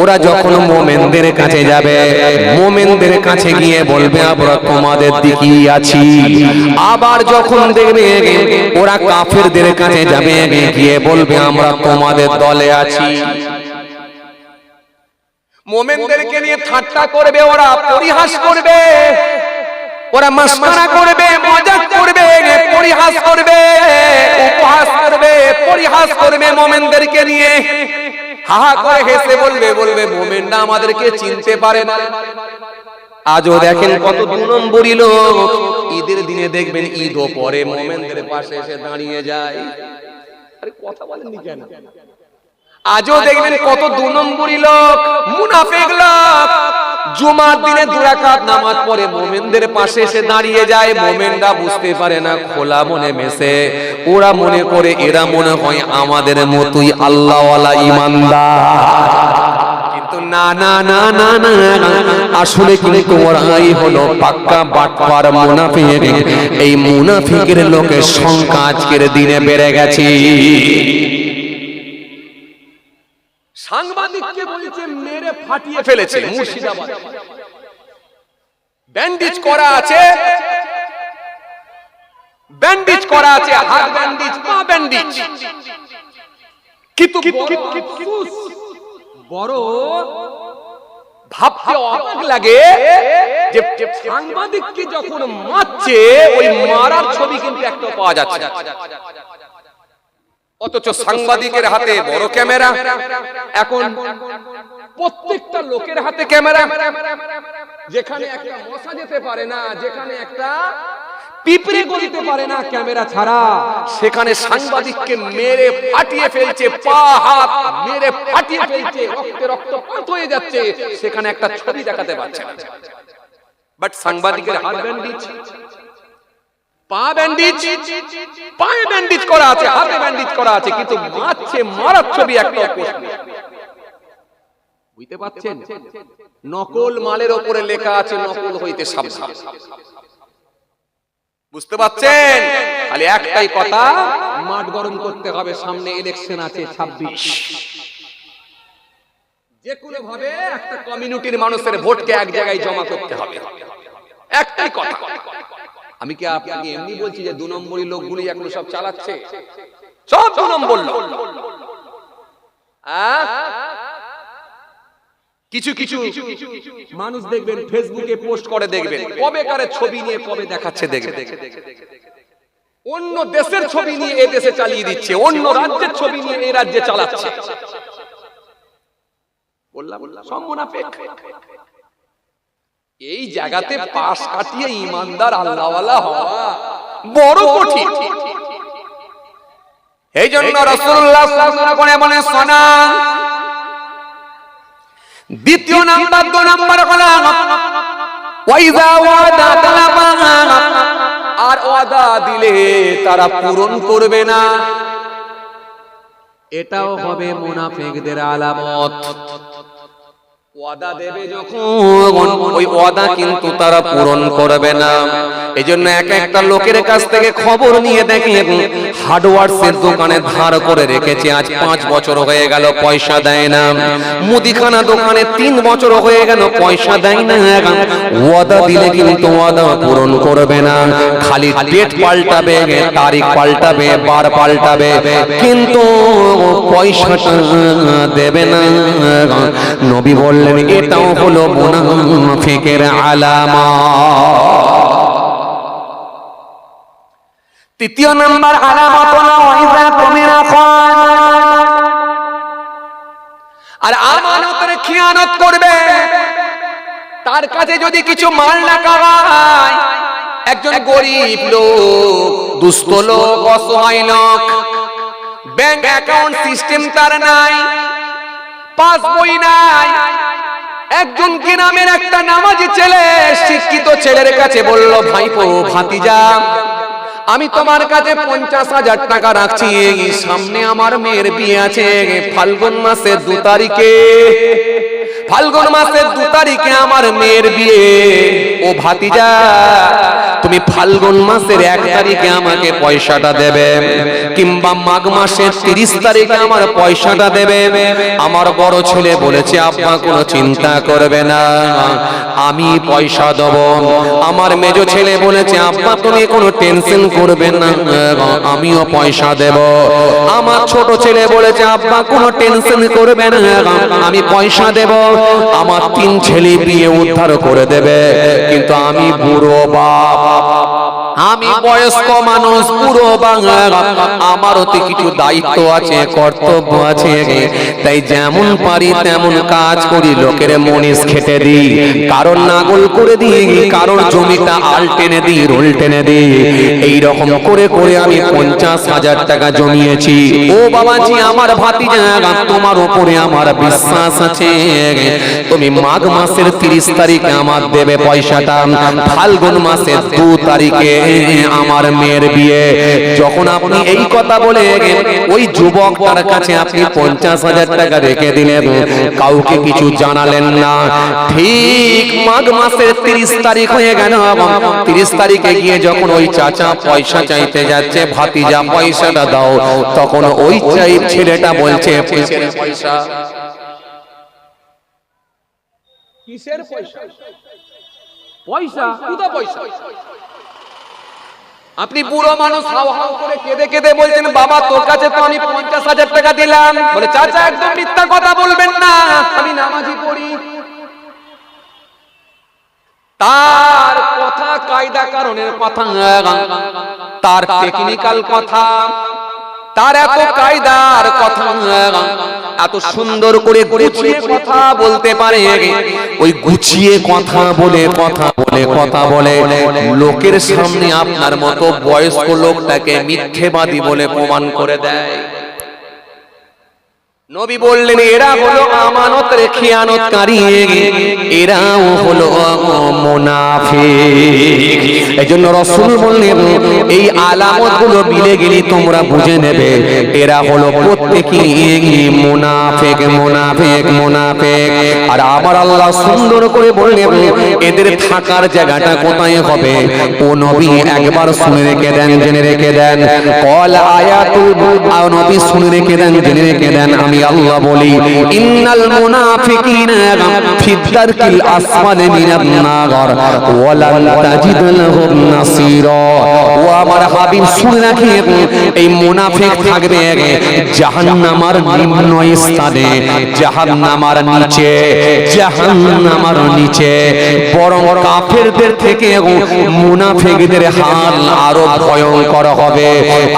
ওরা যখন মুমিনদের কাছে যাবে, মুমিনদের কাছে গিয়ে বলবে আমরা তোমাদের দিকেই আছি। আবার যখন দেখবে ওরা কাফেরদের কাছে যাবে, গিয়ে বলবে আমরা তোমাদের দলে আছি। মুমিনদেরকে নিয়ে ঠাট্টা করবে, ওরা পরিহাস করবে, ওরা মাশকারা করবে, মজাক করবে, পরিহাস করবে, উপহাস করবে, পরিহাস করবে মুমিনদেরকে নিয়ে। হা হা করে হেসে বলবে মুমিনরা আমাদেরকে চিনতে পারে না। আজও দেখেন কত 2 নম্বরই লোক ঈদের দিনে দেখবেন ঈদও পরে মুমিনদের পাশে এসে দাঁড়িয়ে যায়। আরে কথা বলেননি কেন? আজও দেখবেন কত 2 নম্বরই লোক, মুনাফিক লোক, জুমার দিনে 2 রাকাত নামাজ পড়ে মুমিনদের পাশে এসে দাঁড়িয়ে যায়। মুমিনরা বুঝতে পারে না, খোলা মনে মেসে ওরা মনে করে এরা মনে হয় আমাদের মতোই আল্লাহওয়ালা ঈমানদার। কিন্তু না না না না না, আসলে কিন্তু ওরাই হলো পাক্কা বাটপার মুনাফিক। এই মুনাফিকের লোকের সংখ্যা আজকের দিনে বেড়ে গেছে। সাংবাদিককে বলেছে মেরে ফাটিয়ে ফেলেছে মুর্শিদাবাদ, ব্যান্ডেজ করা আছে, ব্যান্ডেজ করা আছে, হাত ব্যান্ডেজ, পা ব্যান্ডেজ। কিন্তু বড় ভাবতে অবাক লাগে যে সাংবাদিককে যখন মারছে ওই মারার ছবি কিন্তু একটা পাওয়া যাচ্ছে, অথচ সাংবাদিকের হাতে বড় ক্যামেরা। এখন প্রত্যেকটা লোকের হাতে ক্যামেরা, যেখানে একটা মশা যেতে পারে না, যেখানে একটা পিঁপড়ে গলিতে পারে না ক্যামেরা ছাড়া, সেখানে সাংবাদিককে মেরে ফাটিয়ে ফেলছে, পা হাত মেরে ফাটিয়ে ফেলছে, রক্তে রক্তপাত হয়ে যাচ্ছে, সেখানে একটা ছবি দেখাতে পারছে না। বাট সাংবাদিকের হাত ব্যান্ডেজ, পা ব্যান্ডেজ, পায়ে ব্যান্ডেজ করা আছে, হাতে ব্যান্ডেজ করা আছে, কিন্তু মারছে, মারার ছবি একটা। বুঝতে পারছেন? নকল মালের উপরে লেখা আছে নকল হইতে সাবধান। বুঝতে পারছেন? খালি একটাই কথা, মাঠ গরম করতে হবে, সামনে ইলেকশন আছে 26। যে কোনো ভাবে একটা কমিউনিটির মানুষের ভোটকে এক জায়গায় জমা করতে হবে, একটাই কথা। আমি কি আপনাকে এমনি বলছি যে 2 নম্বরই লোকগুলি এখন সব চালাচ্ছে? সব 2 নম্বর লোক। কিছু কিছু মানুষ দেখবেন ফেসবুকে পোস্ট করে, দেখবেন কবে কারে ছবি নিয়ে কবে দেখাচ্ছে, দেখবেন অন্য দেশের ছবি নিয়ে এই দেশে চালিয়ে দিচ্ছে, অন্য রাজ্যের ছবি নিয়ে এই রাজ্যে চালাচ্ছে। বললাম সব মুনাফিক। এই জায়গাতে পাশ কাটিয়ে ঈমানদার আল্লাহওয়ালা হওয়া বড় কঠিন। এই জন্য রাসূলুল্লাহ সাল্লাল্লাহু আলাইহি ওয়াসাল্লাম বলেন সোনা। দ্বিতীয় নাম্বার, 2 নাম্বার হলো ওয়াইজা ওয়াদা তালাবা, আর ওয়াদা দিলে তারা পূরণ করবে না, এটাও হবে মুনাফিকদের আলামত। ওয়াদা দেবে যখন, ওই ওয়াদা কিন্তু তারা পূরণ করবে না। এজন্য একটা লোকের কাছ থেকে খবর নিয়ে দেখেন, হার্ডওয়্যারসের দোকানে ধার করে রেখেছে, আজ 5 বছর হয়ে গেল পয়সা দেয় না। মুদিখানা দোকানে 3 বছর হয়ে গেল পয়সা দেয় না। ওয়াদা দিলে কিন্তু ওয়াদা পূরণ করবে না, খালি ডেট পাল্টাবে, তারিখ পাল্টাবে, বার পাল্টাবে, কিন্তু পয়সাটা দেবে না। নবী বললেন এটাও হলো মুনাফিকের আলামত। তৃতীয় নাম্বার আলামত হলো ওয়াইজা তুমিনা খান, আর আমানতের খিয়ানত করবে। তার কাছে যদি কিছু মাল রাখা হয়, একজন গরিব লোক, দুস্থ লোক, অসহায় লোক, ব্যাংক অ্যাকাউন্ট সিস্টেম তার নাই, পাসবই নাই, একজন কি নামের একটা নামাজি ছেলে, শিক্ষিত ছেলের কাছে বলল, ভাইপো, ভাতিজা, আমি তোমার কাছে 50,000 টাকা রাখছি, সামনে আমার মেয়ের বিয়ে আছে ফাল্গুন মাসের 2 তারিখে, ফাল্গুন মাসের 2 তারিখে আমার মেয়ের বিয়ে। ও ভাতিজা, তুমি ফাল্গুন মাসের 1 তারিখে আমাকে পয়সাটা দেবে, কিংবা মাঘ মাসের 30 তারিখে আমার পয়সাটা দেবে। আমার বড় ছেলে বলেছে, আব্বা কোনো চিন্তা করবে না, আমি পয়সা দেব। আমার মেজো ছেলে বলেছে, আব্বা তুমি কোনো টেনশন করবে না, আমিও পয়সা দেব। আমার ছোট ছেলে বলেছে, আব্বা কোনো টেনশন করবে না, আমি পয়সা দেব। আমার 3 ছেলে বিয়ে উদ্ধার করে দেবে, কিন্তু আমি বুড়ো বাপ, আমি বয়স্ক মানুষ, পুরো বাংলা, আমারও তো কিছু দায়িত্ব আছে, কর্তব্য আছে, তাই যেমন পারি তেমন কাজ করি, লোকের মনিস খেটে দিই, কারণ নাগল করে দিই, কারোর জমিটা আল টেনে দিই, রোল টেনে দিই, এইরকম করে করে আমি 50,000 টাকা জমিয়েছি। ও বাবাজি, আমার ভাতিজা, তোমার উপরে আমার বিশ্বাস আছে, তুমি মাঘ মাসের 30 তারিখে আমার দেবে পয়সাটা, ফাল্গুন মাসের 2 তারিখে আমার মেয়ের বিয়ে। যখন আপনি এই কথা বলে ওই যুবকটার কাছে আপনি 50,000 টাকা রেখে দিলেন, কাউকে কিছু জানালেন না, ঠিক মাঘ মাসের 30 তারিখ হয়ে গেল, 30 তারিখে গিয়ে যখন ওই চাচা পয়সা চাইতে যাচ্ছে, ভাতিজা পয়সাটা দাও, তখন ওই ছেলেটা বলছে পয়সা কিসের পয়সা? পয়সা কোথা পয়সা? আপনি বুড়ো মানুষ হাও হাও করে কেঁদে কেঁদে বলছেন, বাবা তোর কাছে তো আমি 50,000 টাকা দিলাম। বলে চাচা একদম মিথ্যা কথা বলবেন না, আমি নামাজি পড়ি। তার কথা কায়দা কারণের কথা, তার টেকনিক্যাল কথা, তার এত কায়দার কথা, এত সুন্দর করে গুছিয়ে কথা বলতে পারে, ওই গুছিয়ে কথা বলে লোকের সামনে আপনার মতো বয়স্ক লোকটাকে মিথ্যেবাদী বলে প্রমাণ করে দেয়। নবী বললেন এরা হলো আমানতের খিয়ানতকারী, এরাও হলো মুনাফিক। এজন্য রাসূল বললেন এই আলামতগুলো মিলে গেলে তোমরা বুঝে নেবে এরা হলো প্রত্যেকই মুনাফিক। আর আবার আল্লাহ সুন্দর করে বললেন এদের থাকার জায়গাটা কোথায় হবে, ও নবী একবার শুনে রেখে দেন, জেনে রেখে দেন। কল আয়াতুল নবী শুনে রেখে দেন, জেনে রেখে দেন। আমি আল্লাহ বলি ইন্নাল মুনাফিকিনা ফি দারকিল আসফালি মিনান নার ওয়া লান তাজিদ লাহুম নাসীরা। ও আমার হাবিব শুনে রাখেন, এই মুনাফিক থাকবে জাহান্নামের নিম্ন স্থানে, জাহান্নামের নিচে। বরং কাফেরদের থেকে মুনাফিকদের হাল আরো ভয়ঙ্কর হবে।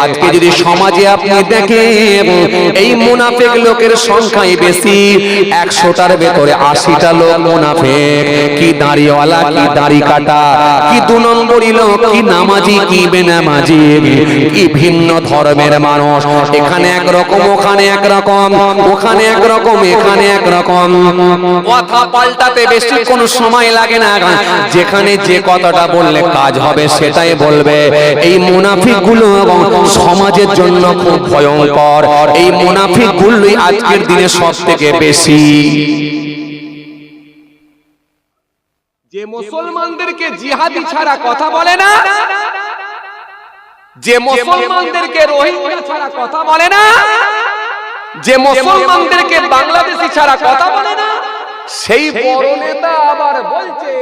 আজকে যদি সমাজে আপনি দেখেন এই মুনাফিক লোকের সংখ্যাই বেশি, 100টার ভেতরে 80টা লোক মুনাফিক। কি দাড়িওয়ালা, কি দাড়ি কাটা, কি 2 নম্বরই লোক, কি নামাজি, কি বেনামাজি, কি ভিন্ন ধর্মের মানুষ। এখানে একরকম, ওখানে একরকম, ওখানে একরকম, এখানে একরকম। কথা পাল্টাতে বেশি কোনো সময় লাগে না, যেখানে যে কথাটা বললে কাজ হবে সেটাই বলবে। এই মুনাফিকগুলো সমাজের জন্য খুব ভয়ঙ্কর। এই মুনাফিকগুলোই আজকের দিনে সবথেকে বেশি। যে মুসলমানদেরকে জিহাদি ছাড়া কথা বলে না, যে মুসলমানদেরকে রোহিঙ্গা ছাড়া কথা বলে না, যে মুসলমানদেরকে বাংলাদেশি ছাড়া কথা বলে না, সেই বড় নেতা আবার বলছে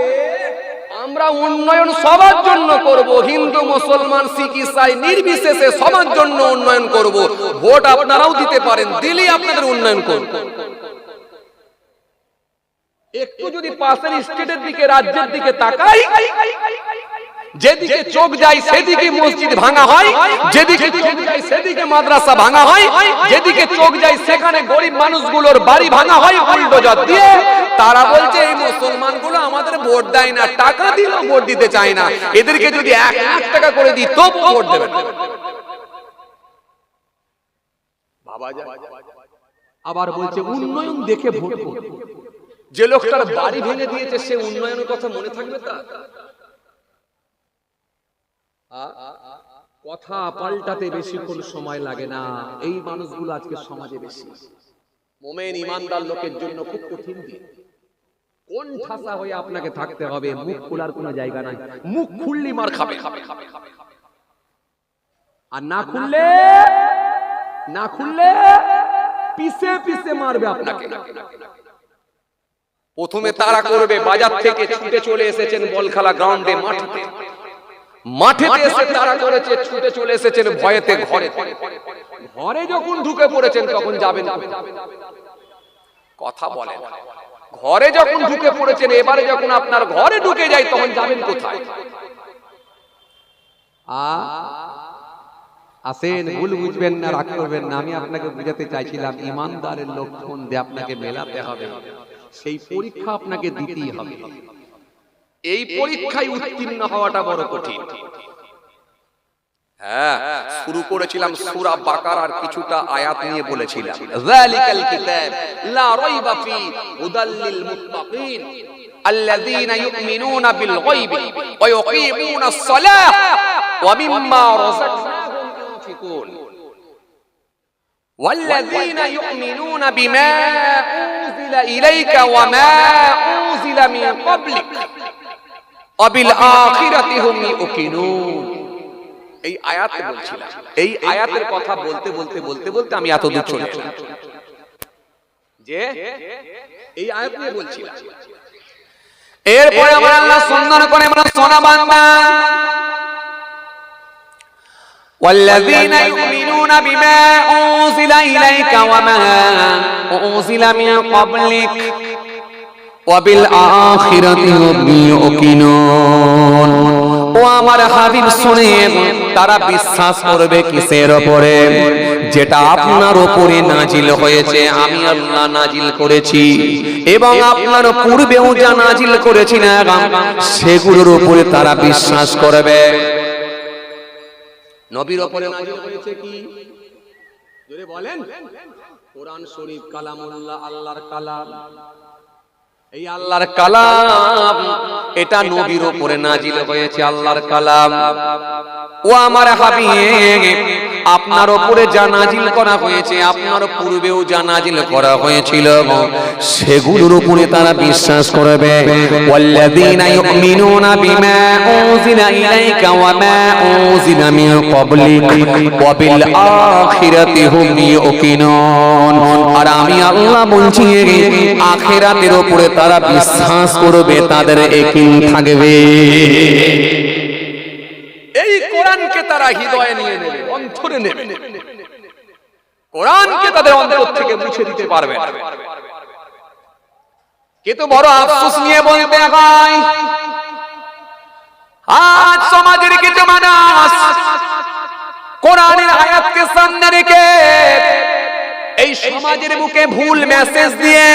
আমরা উন্নয়ন সবার জন্য করব, হিন্দু মুসলমান শিখ ইসাই নির্বিশেষে সবার জন্য উন্নয়ন করব। ভোট আপনারাও দিতে পারেন, দিলেই আপনাদের উন্নয়ন করব। একটু যদি পাশের স্টেটের দিকে, রাজ্যের দিকে তাকাই, যেদিকে চোখ যায় সেদিকে মসজিদ ভাঙা হয়, যেদিকে চোখ যায় সেদিকে মাদ্রাসা ভাঙা হয়, যেদিকে চোখ যায় সেখানে গরিব মানুষগুলোর বাড়ি ভাঙা হয় বুলডোজার দিয়ে। তারা বলছে এই মুসলমানগুলো আমাদের ভোট দেয় না, টাকা দিলেও ভোট দিতে চায় না, এদেরকে যদি 1 লাখ টাকা করে দিই তো ভোট দেবে। আবার বলছে উন্নয়ন দেখে ভোট করবে। যে লোকটার বাড়ি ভেঙে দিয়েছে সে উন্নয়নের কথা মনে থাকবে তার? কথা পাল্টাতে বেশিক্ষণ সময় লাগে না। এই মানুষগুলো আজকে সমাজে বেশি। মুমিন ইমানদার লোকের জন্য খুব কঠিন দিন। কোন ঠাসা হয়ে আপনাকে থাকতে হবে, মুখ খোলার কোনো জায়গা নাই। মুখ খুললি মার খাবে, আর না খুললে পিছে পিছে মারবে আপনাকে। প্রথমে তারা করবে, বাজার থেকে ছুটে চলে এসেছেন বলখালা গ্রাউন্ডে, মাঠে এসে তারা করেছে, ছুটে চলে এসেছেন ভয়েতে ঘরে যখন ঢুকে পড়েছেন তখন যাবেন কথা বলেন। ঘরে যখন ঢুকে পড়েছেন, এবারে যখন আপনার ঘরে ঢুকে যায় তখন যাবেন কোথায়? আসেন, ভুল বুঝবেন না, রাগ করবেন না। আমি আপনাকে বুঝাতে চাইছিলাম ইমানদারের লক্ষণ দিয়ে আপনাকে মেলাতে হবে, সেই পরীক্ষা আপনাকে দিতেই হবে। এই পরীক্ষায় উত্তীর্ণ হওয়াটা বড় কঠিন। হ্যাঁ, শুরু করেছিলাম সূরা বাকারার কিছুটা আয়াত নিয়ে বলেছিলাম, যালিকাল কিতাব লা রাইবা ফি হুদাল লিল মুত্তাকিন আল্লাযীনা ইউমিনুনা বিল গায়বি ওয়া ইউকিমুনাস সালাহ ওয়া মিম্মা রাযাকনাহুম ইউনফিকুন ওয়াল্লাযীনা ইউমিনুনা বিমা উনজিলা ইলাইকা ওয়া মা উনজিলা মিন ক্বাবলিক ওয়া বিল আখিরাতি হুম ইউকিনুন। এই আয়াতে বলছিলাম, এই আয়াতের কথা বলতে বলতে বলতে বলতে আমি এত দূর চলে এলাম যে এই আয়াত নিয়ে বলছিলাম। এরপরে আমার আল্লাহ সুন্দর করে আমরা সোনা বান্দা والذين يؤمنون بما أنزل إليك وما أنزل من قبلك وبالآخرة هم يوقنون। ও আমার হাবিব শুনেন, তারা বিশ্বাস করবে কিসের উপরে? যেটা আপনার উপরে নাজিল হয়েছে, আমি আল্লাহ নাজিল করেছি, এবং আপনার পূর্বেও যা নাজিল করেছি না সেগুলোর উপরে তারা বিশ্বাস করবে। নবীর উপরে নাজিল হয়েছে কি? জোরে বলেন। কোরআন শরীফ কালামুল্লাহ, আল্লাহর কালাম। এই আল্লাহর কালাম, এটা নবীর উপরে নাজিল হয়েছে, আল্লাহর কালাম। ও আমার হাবিব, আপনার উপরে যা নাজিল করা হয়েছে, আপনার পূর্বেও যা নাজিল করা হয়েছিল, সেগুলোর উপরে তারা বিশ্বাস করবে। ওয়াল্লাযীনা ইউমিনুনা বিমা উনজিলা ইলাইকা ওয়া মা উনজিলা মিন ক্বাবলিক ওয়া বিল আখিরাতি হুম ইউকিনুন। আর আমি আল্লাহ বলছি, আখিরাতের উপরে তারা বিশ্বাস করবে, তাদের ইয়াকিন থাকবে। এই কোরআনকে তারা হৃদয়ে নিয়ে নেবে, অন্তরে নেবে। কোরআনকে তাদের অন্তর থেকে মুছে দিতে পারবে। কিন্তু বড় আফসোস নিয়ে বলতে হয়, আজ সমাজের কিছু মানুষ কোরআনের আয়াতকে সামনে রেখে এই সমাজের বুকে ভুল মেসেজ দিয়ে,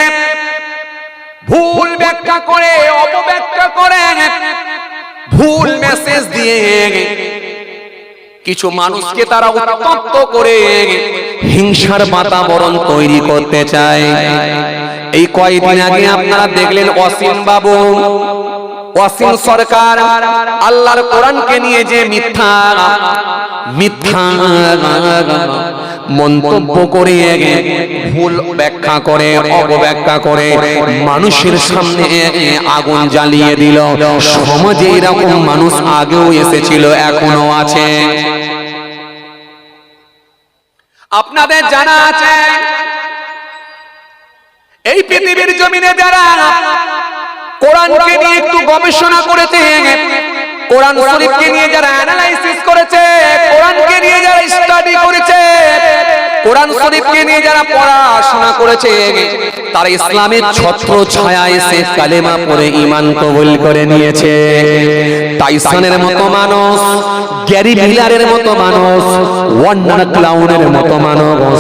ভুল ব্যাখ্যা করে, অপব্যাখ্যা করে, ভুল মেসেজ দিয়ে কিছু মানুষকে তারা উত্তপ্ত করে হিংসার বাতাবরণ তৈরি করতে চায়। এই কয়েকদিন আগে আপনারা দেখলেন অসীম বাবু, অসীম সরকার আল্লাহর কোরআনকে নিয়ে যে মিথ্যা মন্তব্য করে, ভুল ব্যাখ্যা করে, অপব্যাখ্যা করে মানুষের সামনে আগুন জ্বালিয়ে দিল। সমাজে এরকম মানুষ আগেও এসেছিল, এখনো আছে। আপনাদের জানা আছে, এই পৃথিবীর জমিনে যারা কোরআনকে নিয়ে একটু গবেষণা করেছে, কোরআন শরীফকে নিয়ে যারা অ্যানালাইসিস করেছে, কোরআনকে নিয়ে যারা স্টাডি করেছে, কোরআন শরীফকে নিয়ে যারা পড়াশোনা করেছে, তারা ইসলামের ছত্র ছায়া এসে কালেমা পড়ে ঈমান কবুল করে নিয়েছে। টাইসনের মতো মানুষ, গ্যারি মিলারের মতো মানুষ, ওয়ান্ডার ক্লাউনের মতো মানুষ,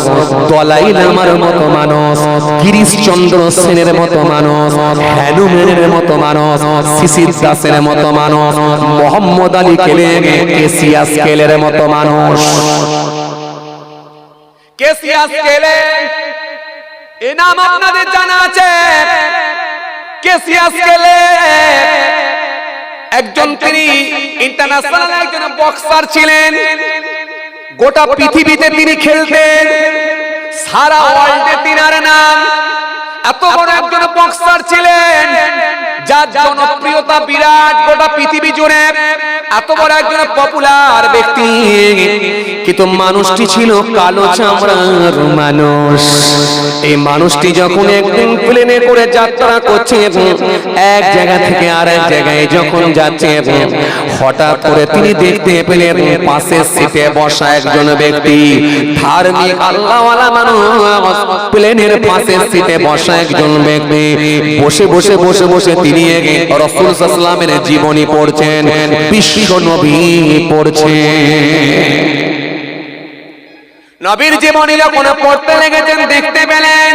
দলাই লামার মতো মানুষ, গিরিশ চন্দ্র সেনের মতো মানুষ, হ্যানুমেনের মতো মানুষ, শিশির দাসের মতো মানুষ, মোহাম্মদ আলী কেসিয়াস কেলের মতো মানুষ। কেসিয়াস কেলে এ নাম আপনাদের জানা আছে। কেসিয়াস কেলে একজন, তিনি ইন্টারন্যাশনাল একজন বক্সার ছিলেন। গোটা পৃথিবীতে তিনি খেলতেন, সারা ওয়ার্ল্ডে তিনার নাম। এত বড় একজন বক্সার ছিলেন, যার জনপ্রিয়তা বিরাট গোটা পৃথিবী জুড়ে। এত বড় একজন পপুলার ব্যক্তি, কিন্তু মানুষটি ছিল কালো চামড়ার মানুষ। এই মানুষটি যখন একদিন প্লেনে করে যাত্রা করছে, এক জায়গা থেকে আরেক জায়গায় যখন যাচ্ছে, হঠাৎ করে তিনি দেখতে পেলেন পাশের সিটে বসা একজন ব্যক্তি, ধার্মিক আল্লাহওয়ালা মানুষ, প্লেনের পাশের সিটে বসা একজন ব্যক্তি বসে বসে বসে বসে তিনি রাসূল সাল্লাল্লাহু আলাইহি ওয়াসাল্লামের জীবনী পড়ছেন, বিশ্ব নবী পড়ছেন। নবীর জীবনী যখন পড়তে লেগেছেন, দেখতে পেলেন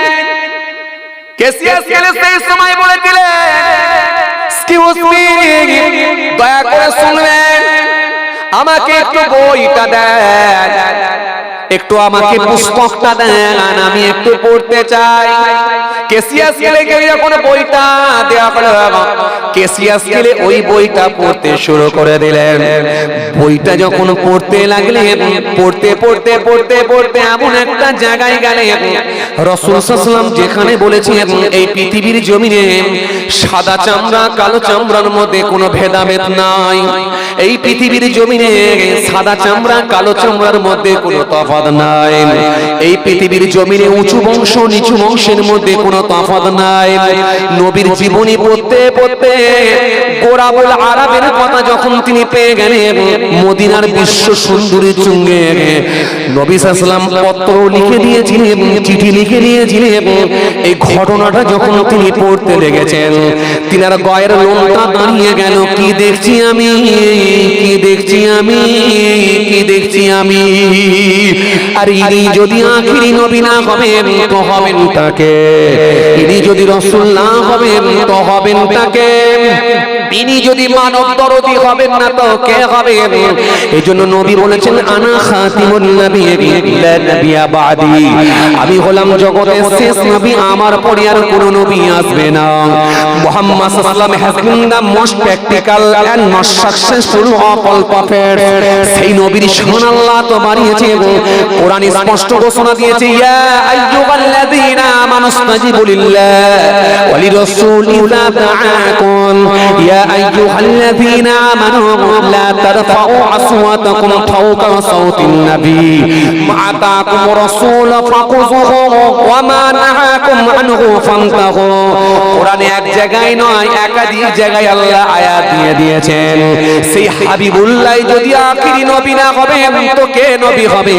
কেসিয়াস কেলে সেই সময় বলেছিলেন, এক্সকিউজ মি, দয়া করে শুনবেন, আমাকে একটু বইটা দেন, একটু আমাকে পুস্তকটা দেন, আমি একটু পড়তে চাই। কেসিয়াস কেলে যখন বইটা দেয়া হলো, কেসিয়াস কেলে ওই বইটা পড়তে শুরু করে দিলেন। বইটা যখন পড়তে লাগলেন, পড়তে পড়তে পড়তে পড়তে এমন একটা জায়গায় গেলেন রাসূল সাল্লাল্লাহু আলাইহি ওয়াসাল্লাম যেখানে বলেছেন এই পৃথিবীর জমিনে সাদা চামড়া কালো চামড়ার মধ্যে কোনো ভেদাভেদ নাই। এই পৃথিবীর জমিনে সাদা চামড়া কালো চামড়ার মধ্যে কোনো তফাৎ নাই। এই পৃথিবীর জমিনে উঁচু বংশ নিচু বংশের মধ্যে কোনো তফাৎ নাই। নবীর জীবনী পড়তে পড়তে গোরাবুল আরবের কথা যখন তিনি পেয়ে গেলেন, মদিনার বিশ্ব সুন্দরী চুঙ্গে নবী সাল্লাল্লাহু আলাইহি ওয়াসাল্লাম পত্র লিখে দিয়েছিলেন, চিঠি লিখে দিয়েছিলেন। এই ঘটনাটা যখন তিনি পড়তে লেগেছেন, তিনার গায়ের লোমটা দাঁড়িয়ে গেল। কি দেখছি আমি, কি দেখছি আমি, কি দেখছি আমি। আর ইনি যদি আখিরি নবী না হবেন তো হবেন তাকে, ইনি যদি রাসূল না হবেন তো হবেন তাকে, ইনি যদি মানব দরদি হবেন না তো কে হবে। এইজন্য নবী বলেছেন, আনা খাতিমুন নাবিয়্যিন লা নাবিয়্যা বাদি, আমি হলাম জগতের শেষ নবী, আমার পরে আর কোনো নবী আসবে না। মুহাম্মদ সাল্লাল্লাহু আলাইহি ওয়াসাল্লাম has been the most practical and most successful of all prophets। সেই নবীর শান আল্লাহ তো বাড়িয়েছে, কোরআন স্পষ্ট ঘোষণা দিয়েছে, ইয়া আইয়ুহাল্লাযীনা আমানুস্তাজিবু লিল্লাহি ওয়া লিরাসূলি ইযা দাআকুম, ইয়া আইয়ুহাল্লাযীনা আমানু লা তারফাউ আসওয়াতাকুম ফাওকা সাওতিন নবী, মা আতাকুম রাসূল ফাখুযুহু ওয়া মা নাহাকুম আনহু ফান্তাহু। কোরআনে এক জায়গায় নয়, একাধিক জায়গায় আল্লাহ আয়াত দিয়ে দিয়েছেন। সেই হাবিবুল্লাহ যদি আখিরি নবী না হবে তো কে নবী হবে।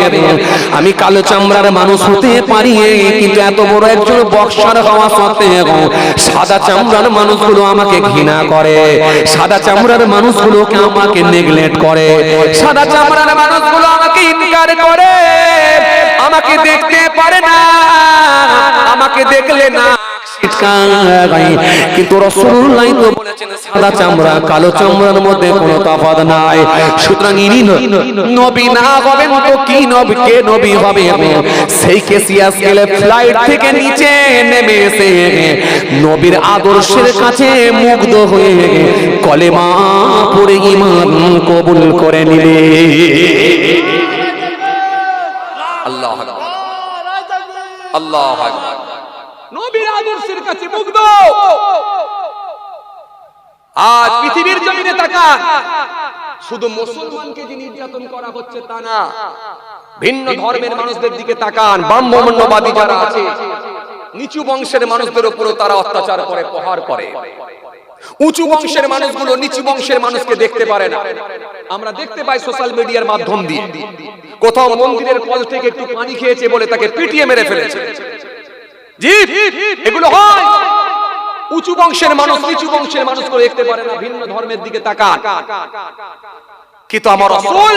আমি কালো চামড়ার মানুষ হতে পারি, কিন্তু এত বড় একজন বক্সার হওয়া সত্ত্বেও সাদা চামড়ার মানুষগুলো আমাকে ঘৃণা করে, সাদা চামড়ার মানুষগুলোকে আমাকে নেগলেক্ট করে, সাদা চামড়ার মানুষগুলো আমাকে ইনকার করে, আমাকে দেখতে পারে না, আমাকে দেখলে না। কিন্তু রাসূলুল্লাহ তো বলেছেন সাদা চামড়া কালো চামড়ার মধ্যে কোনো তফাৎ নাই। সুতরাং ইনি নবী না হবেন তো কি নবী, কে নবী হবে। সেই কেসিয়াস গেলে ফ্লাইট থেকে নিচে নেমে এসে নবীর আদর্শের কাছে মুগ্ধ হয়ে কলেমা পড়ে ঈমান কবুল করে নিলে। আল্লাহু আকবার, আল্লাহু আকবার। নবীর আদর্শের কাছে মুগ্ধ। আজ পৃথিবীর জমিনে তাকান, শুধু মুসলমানকে যে নির্যাতন করা হচ্ছে তা না, ভিন্ন ধর্মের মানুষদের দিকে তাকান। ব্রাহ্মণ্যবাদী যারা আছে, নিচু বংশের মানুষদের উপরও তারা অত্যাচার করে, প্রহার করে। উঁচু বংশের মানুষগুলো নিচু বংশের মানুষকে দেখতে পারে না। আমরা দেখতে পাই সোশ্যাল মিডিয়ার মাধ্যম দিয়ে, কোথাও মন্দিরের কল থেকে একটু পানি খেয়েছে বলে তাকে পিটিয়ে মেরে ফেলেছে। জি, এগুলো হয়। উঁচু বংশের মানুষ নিচু বংশের মানুষকে দেখতে পারে না, ভিন্ন ধর্মের দিকে তাকান। কিন্তু আমার রাসূল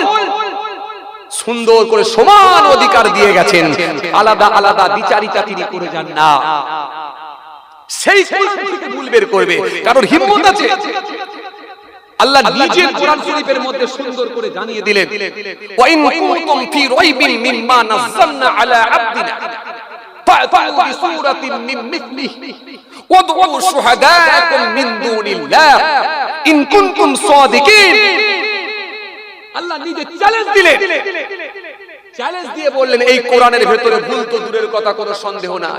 সুন্দর করে সমান অধিকার দিয়ে গেছেন, আলাদা আলাদা বিচারিতা তিনি করে যান না। সেই থেকে ভুল বের করবে, কারণ হিম্মত আছে। আল্লাহ নিজের কোরআন শরীফের মধ্যে সুন্দর করে জানিয়ে দিলেন, ওয়া ইন কুনতুম ফি রাইবিন মিম্মা নাযালনা আলা আবদিনা فأتوا بسورة من مثله وادعوا شهداءكم من دون الله إن كنتم صادقين। আল্লাহ নিজে চ্যালেঞ্জ দিলেন, চ্যালেঞ্জ দিয়ে বললেন এই কোরআনের ভেতরে ভুল তো দূরের কথা, কোনো সন্দেহ না।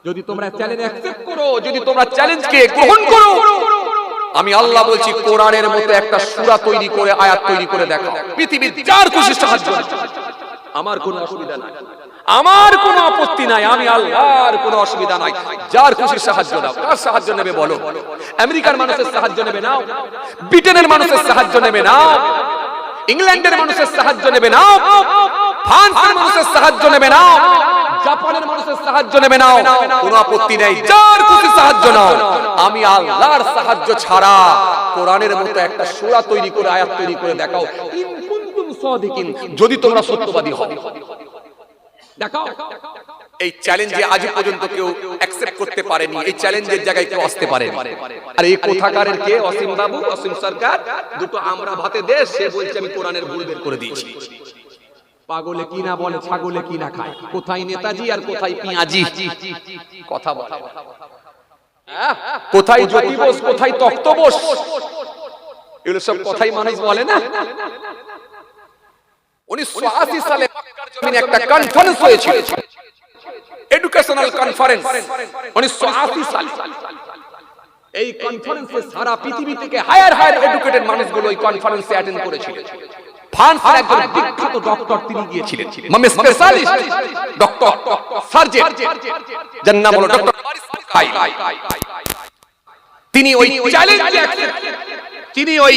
যদি তোমরা চ্যালেঞ্জ অ্যাকসেপ্ট করো, যদি তোমরা চ্যালেঞ্জকে গ্রহণ করো, আমি আল্লাহ বলছি কোরআনের মতো একটা সূরা তৈরি করে আয়াত তৈরি করে দেখো, পৃথিবীর যার খুশি সাহায্য, আমার কোনো অসুবিধা নাই, আমার কোনো আপত্তি নাই, আমি আল্লাহর কোনো অসুবিধা নাই, যার খুশি সাহায্য দাও। কার সাহায্য নেবে বলো? আমেরিকার মানুষের সাহায্য নেবে নাও, ব্রিটেনের মানুষের সাহায্য নেবে নাও, ইংল্যান্ডের মানুষের সাহায্য নেবে নাও, ফ্রান্সের মানুষের সাহায্য নেবে নাও, জাপানের মানুষের সাহায্য নেবে নাও, কোনো আপত্তি নেই, যার খুশি সাহায্য নাও। আমি আল্লাহর সাহায্য ছাড়া কোরআনের মতো একটা সূরা তৈরি করে আয়াত তৈরি করে দেখাও, ইন কুনতুম সাদিকিন, যদি তোমরা সত্যবাদী হও দেখাও। এই চ্যালেঞ্জে আজ পর্যন্ত কেউ অ্যাকসেপ্ট করতে পারেনি, এই চ্যালেঞ্জের জায়গায় কেউ আসতে পারেনি। আর এই কোথাকারের কে? অসীম বাবু, অসীম সরকার, দুটো আমরা ভাতে দেশ, সে বলছে আমি কোরআনের ভুল বের করে দিয়েছি। পাগলে কি না বলে, ছাগলে কি না খায়, কোথায় নেতাজি আর কোথায় পিয়াজি, কথা বলে, কোথায় জ্যোতি বোস, কোথায় তখ্ত বোস, এগুলো সব কথাই মানুষ বলে না। 1980 সালে মক্কার জমিনে একটা কনফারেন্স হয়েছিল, এডুকেশনাল কনফারেন্স, 1980 সালে। এই কনফারেন্সে সারা পৃথিবী থেকে হায়ার এডুকেটেড মানুষগুলো এই কনফারেন্সে অ্যাটেন্ড করেছিল। ফ্রান্সের একজন বিখ্যাত ডক্টর তিনি গিয়েছিলেন, মানে স্পেশালিস্ট ডক্টর, সার্জন, যার নাম হলো ডক্টর মারিস বুকাইল। তিনি ওই চ্যালেঞ্জে তিনি ওই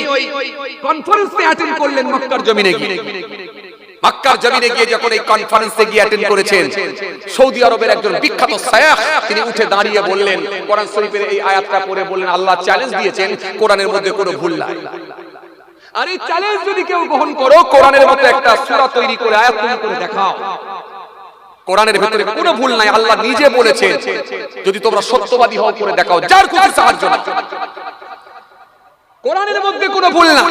কনফারেন্সে অ্যাটেন্ড করলেন মক্কার জমিনে গিয়ে। মক্কার জমিনে গিয়ে যখন এই কনফারেন্সে গিয়ে অ্যাটেন্ড করেছেন, সৌদি আরবের একজন বিখ্যাত শায়খ তিনি উঠে দাঁড়িয়ে বললেন, কোরআন শরীফের এই আয়াতটা পড়ে বললেন, আল্লাহ চ্যালেঞ্জ দিয়েছেন কোরআনের মধ্যে কোনো ভুল নাই। আর এই চ্যালেঞ্জ যদি কেউ গ্রহণ করো, কোরআনের মতো একটা সূরা তৈরি করে আয়াত তৈরি করে দেখাও, কোরআনের ভিতরে কোনো ভুল নাই, আল্লাহ নিজে বলেছেন যদি তোমরা সত্যবাদী হও করে দেখাও, যার খুশি সাহায্য না, কোরআনের মধ্যে কোনো ভুল না।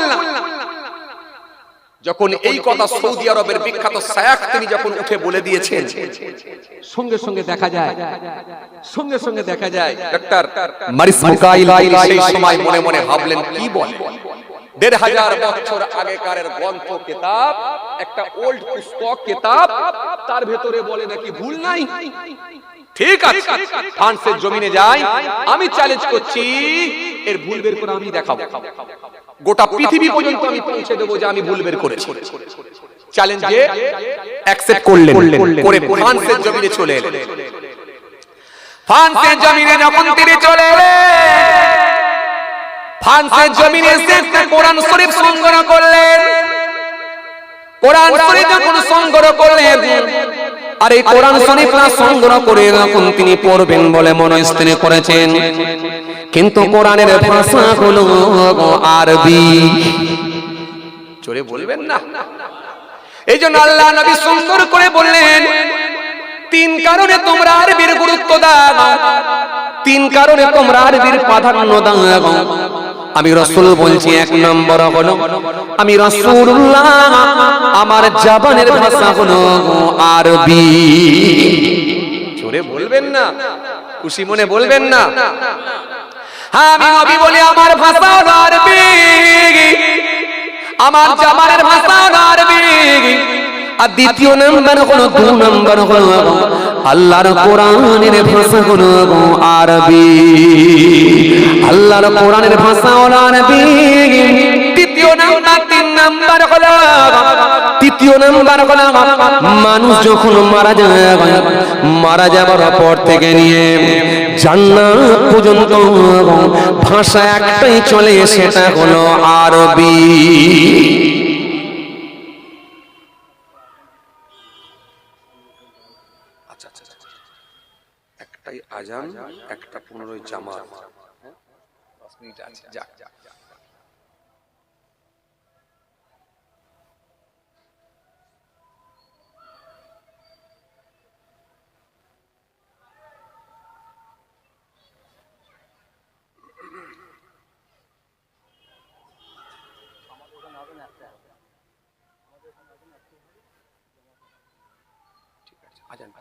যখন এই কথা সৌদি আরবের বিখ্যাত শায়খ তিনি যখন উঠে বলে দিয়েছেন, সঙ্গে সঙ্গে দেখা যায় ডক্টর মারিস বুকাইল সেই সময় মনে মনে ভাবলেন, কি বলে, ১৫০০ বছর আগেকার গ্রন্থ কিতাব, একটা ওল্ড পুস্তক কিতাব, তার ভেতরে বলে নাকি ভুল নাই। ঠিক আছে, ফ্রান্সের জমিনে যাই, আমি চ্যালেঞ্জ করছি, এর ভুল বের করে আমি দেখাবো, গোটা পৃথিবী পর্যন্ত আমি পৌঁছে দেবো যে আমি ভুল বের করেছি। চ্যালেঞ্জে অ্যাকসেপ্ট করলেন, করে ফ্রান্সের জমিনে চলে এলেন। ফ্রান্সের জমিনে যখন তিনি চলে এলেন, ফ্রান্সের জমিনে এসে কোরআন শরীফ সংগ্রহ করলেন। কোরআন শরীফ যখন সংগ্রহ করলেন, আর এই কোরআন শরীফ সংগ্রহ করে যখন তিনি পড়বেন বলে মনস্থির করেছেন, কিন্তু কোরআনের ভাষা হলো আরবি। জোরে বলবেন না। এই জন্য আল্লাহ নবী সুন্দর করে বললেন, 3 কারণে তোমরা আরবির গুরুত্ব দাও, 3 কারণে তোমরা আরবির প্রাধান্য দাও। আমি রাসূল বলছি, 1 নম্বর হলো আমি রাসূলুল্লাহ, আমার জবানের ভাষা হলো আরবি। জোরে বলবেন না, খুশি মনে বলবেন না। হ্যাঁ, আমি নবী বলি আমার ভাষা হলো আরবি, আমার জবানের ভাষা হলো আরবি। আর দ্বিতীয় নাম্বার হলো, 2 নাম্বার হলো আল্লাহর কোরআনের ভাষা হলো আরবি, আল্লাহর কোরআনের ভাষা হলো আরবি। তৃতীয় নাম্বার 3 নাম্বার হলো, তৃতীয় নাম্বার হলো মানুষ যখন মারা যাবার পর থেকে নিয়ে জান্নাত পর্যন্ত ভাষা একটাই চলে, সেটা হলো আরবি। একটাই আজান, একটা 15 জামাত, 10 মিনিট আছে, যাক যাক। আজান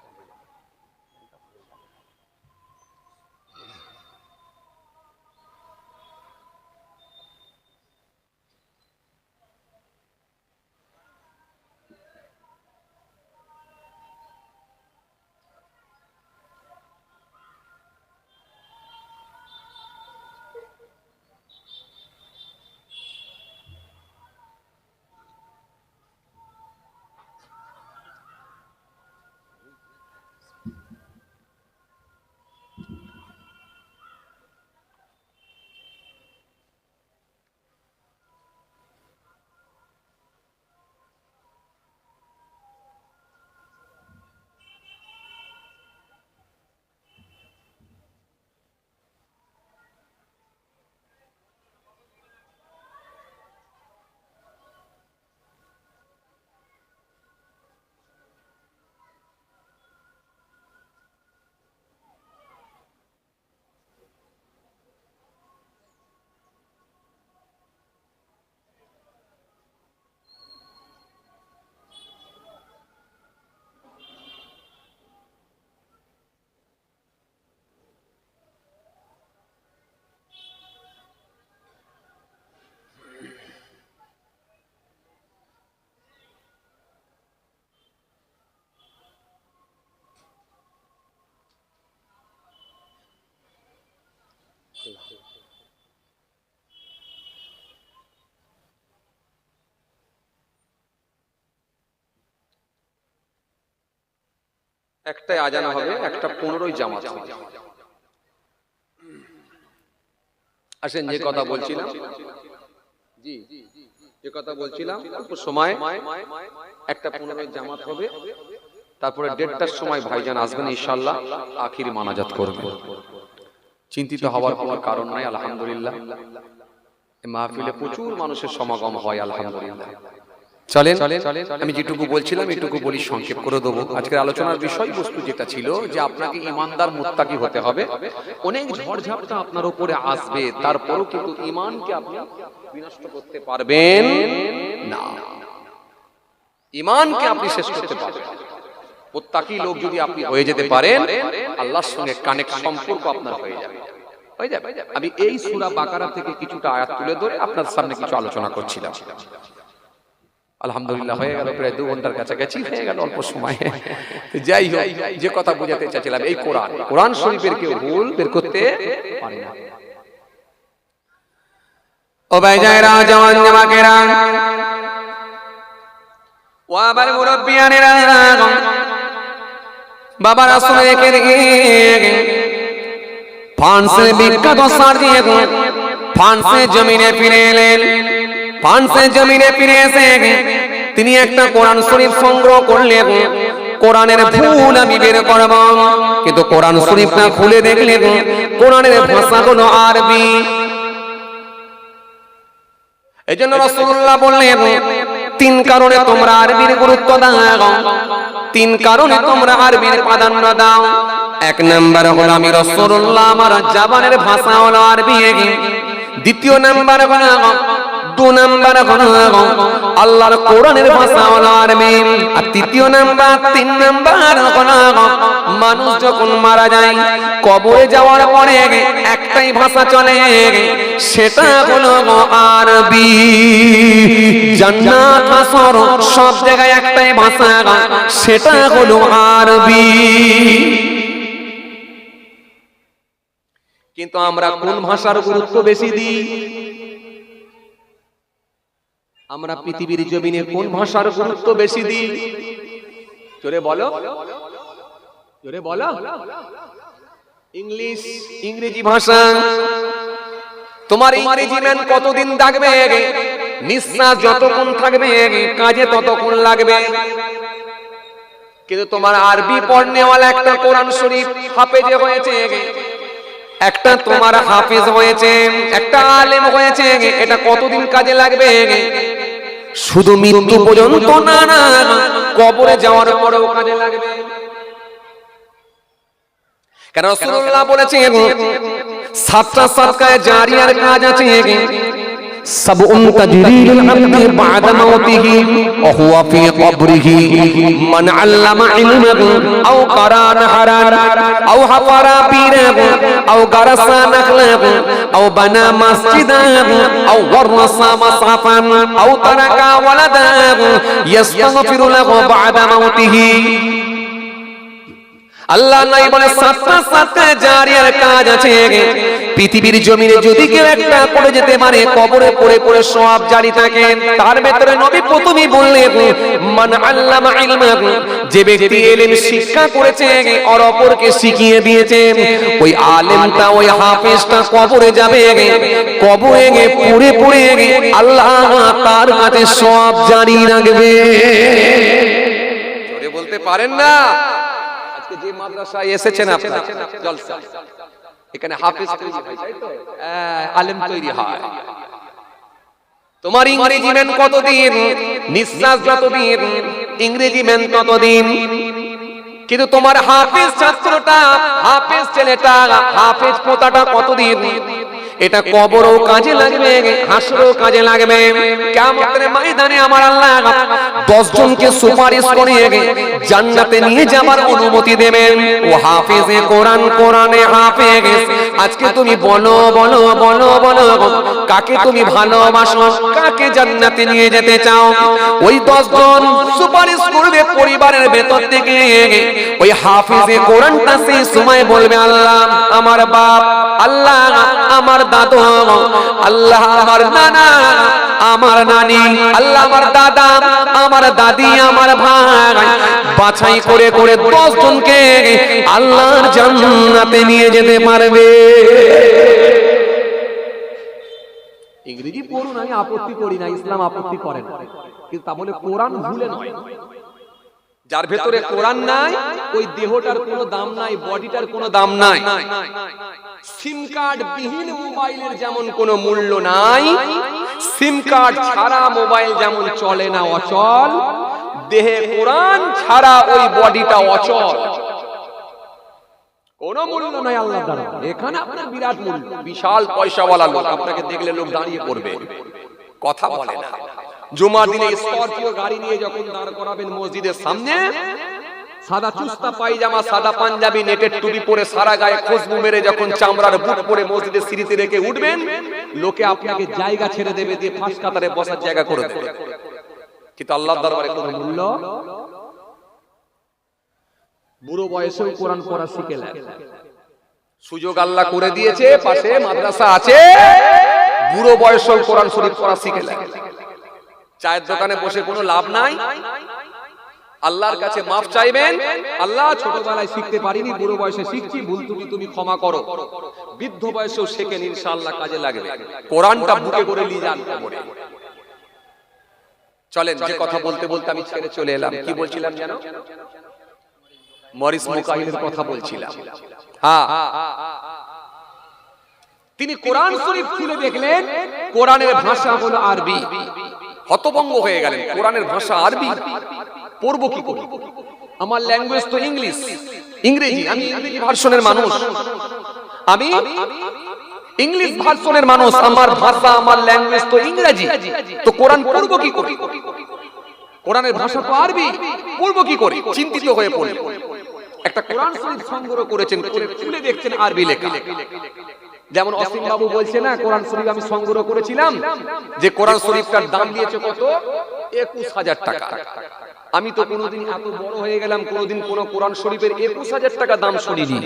একটাই আজান হবে, 1:15 জামাত হবে। আসেন, যে কথা বলছিলাম, জি যে কথা বলছিলাম, অল্প সময় 1:15 জামাত হবে, তারপরে 1:30টার সময় ভাইজান আসবেন ইনশাআল্লাহ, আখিরি মানাজাত করবেন। চিন্তিত হওয়ার কোনো কারণ নাই। আলহামদুলিল্লাহ, এই মাহফিলে প্রচুর মানুষের সমাগম হয়। আলহামদুলিল্লাহ। চলেন, আমি যেটুকু বলছিলাম এটুকু বলি, সংক্ষেপ করে দেবো। আজকের আলোচনার বিষয়বস্তু যেটা ছিল যে আপনাকে ইমানদার মুত্তাকি হতে হবে। অনেক ঝড়ঝাপটা আপনার উপরে আসবে, তারপরও কিন্তু ঈমানকে আপনি বিনষ্ট করতে পারবেন না। ঈমানকে আপনি শেষ করতে পারবেন। মুত্তাকি লোক যদি আপনি হয়ে যেতে পারেন, আল্লাহর সঙ্গে কানেক্ট সম্পর্ক আপনার হয়ে যাবে। আমি এই সূরা বাকারা থেকে কিছুটা আয়াত তুলে ধরে আপনার সামনে কিছু আলোচনা করছিলাম। আলহামদুলিল্লাহ, হয়ে গেল প্রায় 2 ঘন্টার কাছাকাছি হয়ে গেল অল্প সময়ে। যাই হোক, যে কথা বোঝাতে চাইছিলাম, এই কোরআন শরীফের কেউ ভুল বের করতে পারে না। ও ভাই যায়রা, জওয়ান জামাকেরা, ও আমার মুরব্বিয়ানেরা, বাবা রাসূল রেখে ফ্রান্সের বিখ্যাত সার্জি ফ্রান্সে জমিনে ফিরে এলেন। ফ্রান্সের জমিনে ফিরে এসে তিনি একটা কোরআন শরীফ সংগ্রহ করলেন। কোরআনের ভুল আমি বের করব, কিন্তু কোরআন শরীফটা খুলে দেখলেন কোরআনের ভাষাগুলো আরবি। এজন্য রাসূলুল্লাহ বললেন, 3 কারণে তোমরা আরবির গুরুত্ব দাও, 3 কারণে তোমরা আরবির প্রাধান্য দাও। 1 নাম্বার হলো আমি রাসূলুল্লাহ আমার জবানের ভাষা হলো আরবি। 2 নাম্বার হলো 2 নাম্বার হলো আল্লাহর কোরআনের ভাষা হলো আরবি। আর 3 নাম্বার হলো মানুষ যখন মারা যায়, কবরে যাওয়ার পরে একটাই ভাষা চলে, সেটা হলো আরবি। জান্নাত হাসর সব জায়গায় একটাই ভাষা, সেটা হলো আরবি। কিন্তু আমরা কোন ভাষার গুরুত্ব বেশি দিই? আমরা পৃথিবীর জমিনে কোন ভাষার গুরুত্ব বেশি দিই? জোরে বলো, জোরে বলো। ইংরেজি ভাষা। তোমার ইংরেজি ম্যান কতদিন থাকবে? নিঃশ্বাস যতক্ষণ থাকবে, কাজে ততক্ষণ লাগবে। কিন্তু তোমার আরবি পড়নেওয়ালা একটা কোরআন শরীফ হাফেজ হয়েছে, একটা তোমার হাফেজ হয়েছে, একটা আলেম হয়েছে, এটা কতদিন কাজে লাগবে? শুধু মৃত্যু পর্যন্ত না, কবরে যাওয়ার পরেও কাজে লাগবে। কারণ রাসূলুল্লাহ বলেছেন 7টা সাদকায়ে জারিয়ার কাজ আছে। সাবউন তাজরিলুল আবদি বা'দা মাউতিহি ওয়া হুয়া ফি কবরিহি, মান আল্লামা ইলমাহু আও কারা নাহরান আও হাফারা বীরাহু আও গারাসা নাখলাহু আও বানা মাসজিদাহু আও ওয়ারসা মাসহাফান আও তারাকা ওয়ালাদাহু ইস্তাগফিরু লাহু বা'দা মাউতিহি। আল্লাহ নাই বলে 7টা সাদকায়ে জারিয়ার কাজ আছে। পৃথিবীর জমিনে যদি কেউ একটা করে যেতে পারে, কবরে পড়ে পড়ে সওয়াব জারি থাকে। তার ভেতরে নবী প্রথমেই বললেন, মান আল্লামা ইলমাহু, যে ব্যক্তি ইলম শিক্ষা করেছে আর অপরকে শিখিয়ে দিয়েছে, ওই আলেমটা ওই হাফেজটা কবরে যাবে, কবরে পড়ে পড়ে আল্লাহ তার কাছে সওয়াব জারি রাখবে। জোরে বলতে পারেন না? আজকে যে মাদ্রাসায় এসেছেন আপনারা, জলসা, এখানে হাফেজ তৈরি হয়, তাই তো? আলেম তৈরি হয়। তোমার ইংরেজি ম্যান কতদিন? নিঃশ্বাস যতদিন, ইংরেজি ম্যান ততদিন। কিন্তু তোমার হাফেজ ছাত্রটা, হাফেজ ছেলেটা, হাফেজ পোতাটা কতদিন? এটা কবরও কাজে লাগবে, হাসরেও কাজে লাগবে। কিয়ামতের ময়দানে আমার আল্লাহ 10 জনকে সুপারিশ করে জান্নাতে নিয়ে যাবার অনুমতি দেবেন। ও হাফেজে কোরআন, কোরআনে হাফেজ, আজকে তুমি বলো বলো বলো বলো, কাকে তুমি ভালোবাসো, কাকে জান্নাতে নিয়ে যেতে চাও? ওই 10 জন সুপারিশ করবে পরিবারের ভেতর থেকে। ওই হাফেজে কোরআনটা সেই সময় বলবে, আল্লাহ আমার বাপ, আল্লাহ আমার দাদু, আল্লাহ আমার নানা, আমার নানি, আল্লাহ আমার দাদা, আমার দাদি, আমার ভাই, বাছাই করে করে 10 জনকে আল্লাহর জান্নাতে নিয়ে যেতে পারবে। ইংরেজি পড়ুন, আমি আপত্তি করি না, ইসলাম আপত্তি করে না, কিন্তু তা বলে কোরআন ভুলে নয়। যার ভেতরে কোরআন নাই ওই দেহটার কোনো দাম নাই, বডিটার কোনো দাম নাই। সিম কার্ড বিহীন মোবাইলের যেমন কোনো মূল্য নাই, সিম কার্ড ছাড়া মোবাইল যেমন চলে না, অচল, দেহে কোরআন ছাড়া ওই বডিটা অচল, কোনো মূল্য নাই আল্লাহর দ্বারা। এখানে আপনার বিরাট মূল্য, বিশাল পয়সাওয়ালা লোক, আপনাকে দেখলে লোক দাঁড়িয়ে পড়বে, কথা বলে না। জুমার দিনে স্করপিও গাড়ি নিয়ে যখন দাঁড় করাবেন মসজিদের সামনে, সাদা চুস্তা পায়জামা, সাদা পাঞ্জাবি, নেটের টুপি পরে, সারা গায়ে খুশবু মেরে যখন চামড়ার বুট পরে মসজিদের সিঁড়িতে রেখে উঠবেন, লোকে আপনাকে জায়গা ছেড়ে দেবে, দিয়ে ফাঁস কাতারে বসার জায়গা করে দেবে। কিন্তু আল্লাহর দরবারে কোনো মূল্য। বুড়ো বয়সেও কোরআন পড়া শিখে নেয়, সুযোগ আল্লাহ করে দিয়েছে, পাশে মাদ্রাসা আছে, বুড়ো বয়সেও কোরআন শরীফ পড়া শিখে নেয়। চায়ের দোকানে বসে কোনো লাভ নাই, আল্লাহর কাছে মাফ চাইবেন, আল্লাহ ছোটবেলায় শিখতে পারিনি, বুড়ো বয়সে শিখছি, ভুল ত্রুটি তুমি ক্ষমা করো। বৃদ্ধ বয়সেও শেখেন, ইনশাআল্লাহ কাজে লাগবে। কোরআনটা বুকে করে নিয়ে যান কবরে। চলেন, যে কথা বলতে বলতে আমি ছেড়ে চলে এলাম, কি বলছিলাম জানো? মরিস মুকাইলের কথা বলছিলাম। হ্যাঁ, তিনি কোরআন শরীফ খুলে দেখলেন, কোরআনের ভাষা হলো আরবি। হতভম্ব হয়ে গেলেন, কোরআনের ভাষা আরবি, পড়বো কি করে? আমার ল্যাঙ্গুয়েজ তো ইংলিশ, ইংরেজি, আমি ইংরেজি ভার্সনের মানুষ, আমি ইংলিশ ভার্সনের মানুষ, আমার ভাষা, আমার ল্যাঙ্গুয়েজ তো ইংরেজি, তো কোরআন পড়বো কি করে? কোরআনের ভাষা তো আরবি, পড়বো কি করে? চিন্তিত হয়ে পড়লেন। একটা কোরআন শরীফ সংগ্রহ করেছেন, খুলে দেখছেন আরবি লেখা। যেমন অসীম বাবু বলছে না, কোরআন শরীফ আমি সংগ্রহ করেছিলাম, যে কোরআন শরীফটার দাম দিয়েছে কত? 21,000 টাকা। আমি তো কোনোদিন এত বড় হয়ে গেলাম, কোনোদিন কোন কোরআন শরীফের 21,000 টাকা দাম শুনিনি।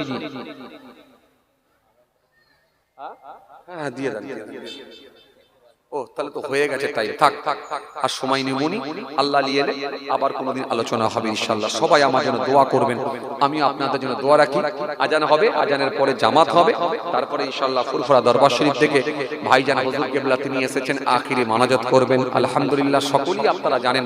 হ্যাঁ, দিয়ে দেন। ও, তাহলে তো হয়ে গেছে, তাই থাক, আর সময় নেবনি, আল্লাহ নিয়ে এলে আবার কোনোদিন আলোচনা হবে ইনশাআল্লাহ। সবাই আমার জন্য দোয়া করবেন, আমিও আপনাদের জন্য দোয়া রাখি। আজান হবে, আজানের পরে জামাত হবে, তারপরে ইনশাআল্লাহ ফুরফুরা দরবার শরীফ থেকে ভাইজান হুজুর কিবলা তিনি এসেছেন, আখিরি মানাজাত করবেন। আলহামদুলিল্লাহ, সকলেই আপনারা জানেন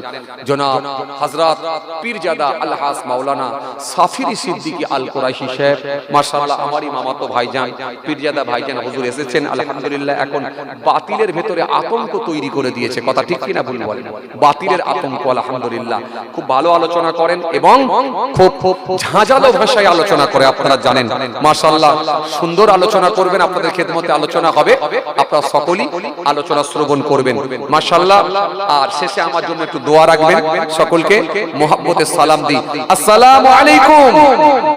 জনাব হযরত পীরজাদা আলহাজ মাওলানা সাফিরি সিদ্দিকী আল কুরাইশি সাহেব, মাশাআল্লাহ আমারই মামাতো ভাইজান পীরজাদা ভাইজান হুজুর এসেছেন। আলহামদুলিল্লাহ, এখন বাতিলের ভেতরে আতঙ্ক তৈরি করে দিয়েছে, কথা ঠিক কিনা ভুল বলেন? বাতিলের আতঙ্ক। আলহামদুলিল্লাহ, খুব ভালো আলোচনা করেন এবং খুব ঝাঁঝালো ভাষায় আলোচনা করে, আপনারা জানেন। মাশাআল্লাহ, সুন্দর আলোচনা করবেন, আপনাদের খেদমতে আলোচনা হবে, আপনারা সকলেই আলোচনা শ্রবণ করবেন মাশাআল্লাহ। আর শেষে আমার জন্য একটু দোয়া রাখবেন, সকলকে মোহাব্বতে সালাম দিই। আসসালামু আলাইকুম।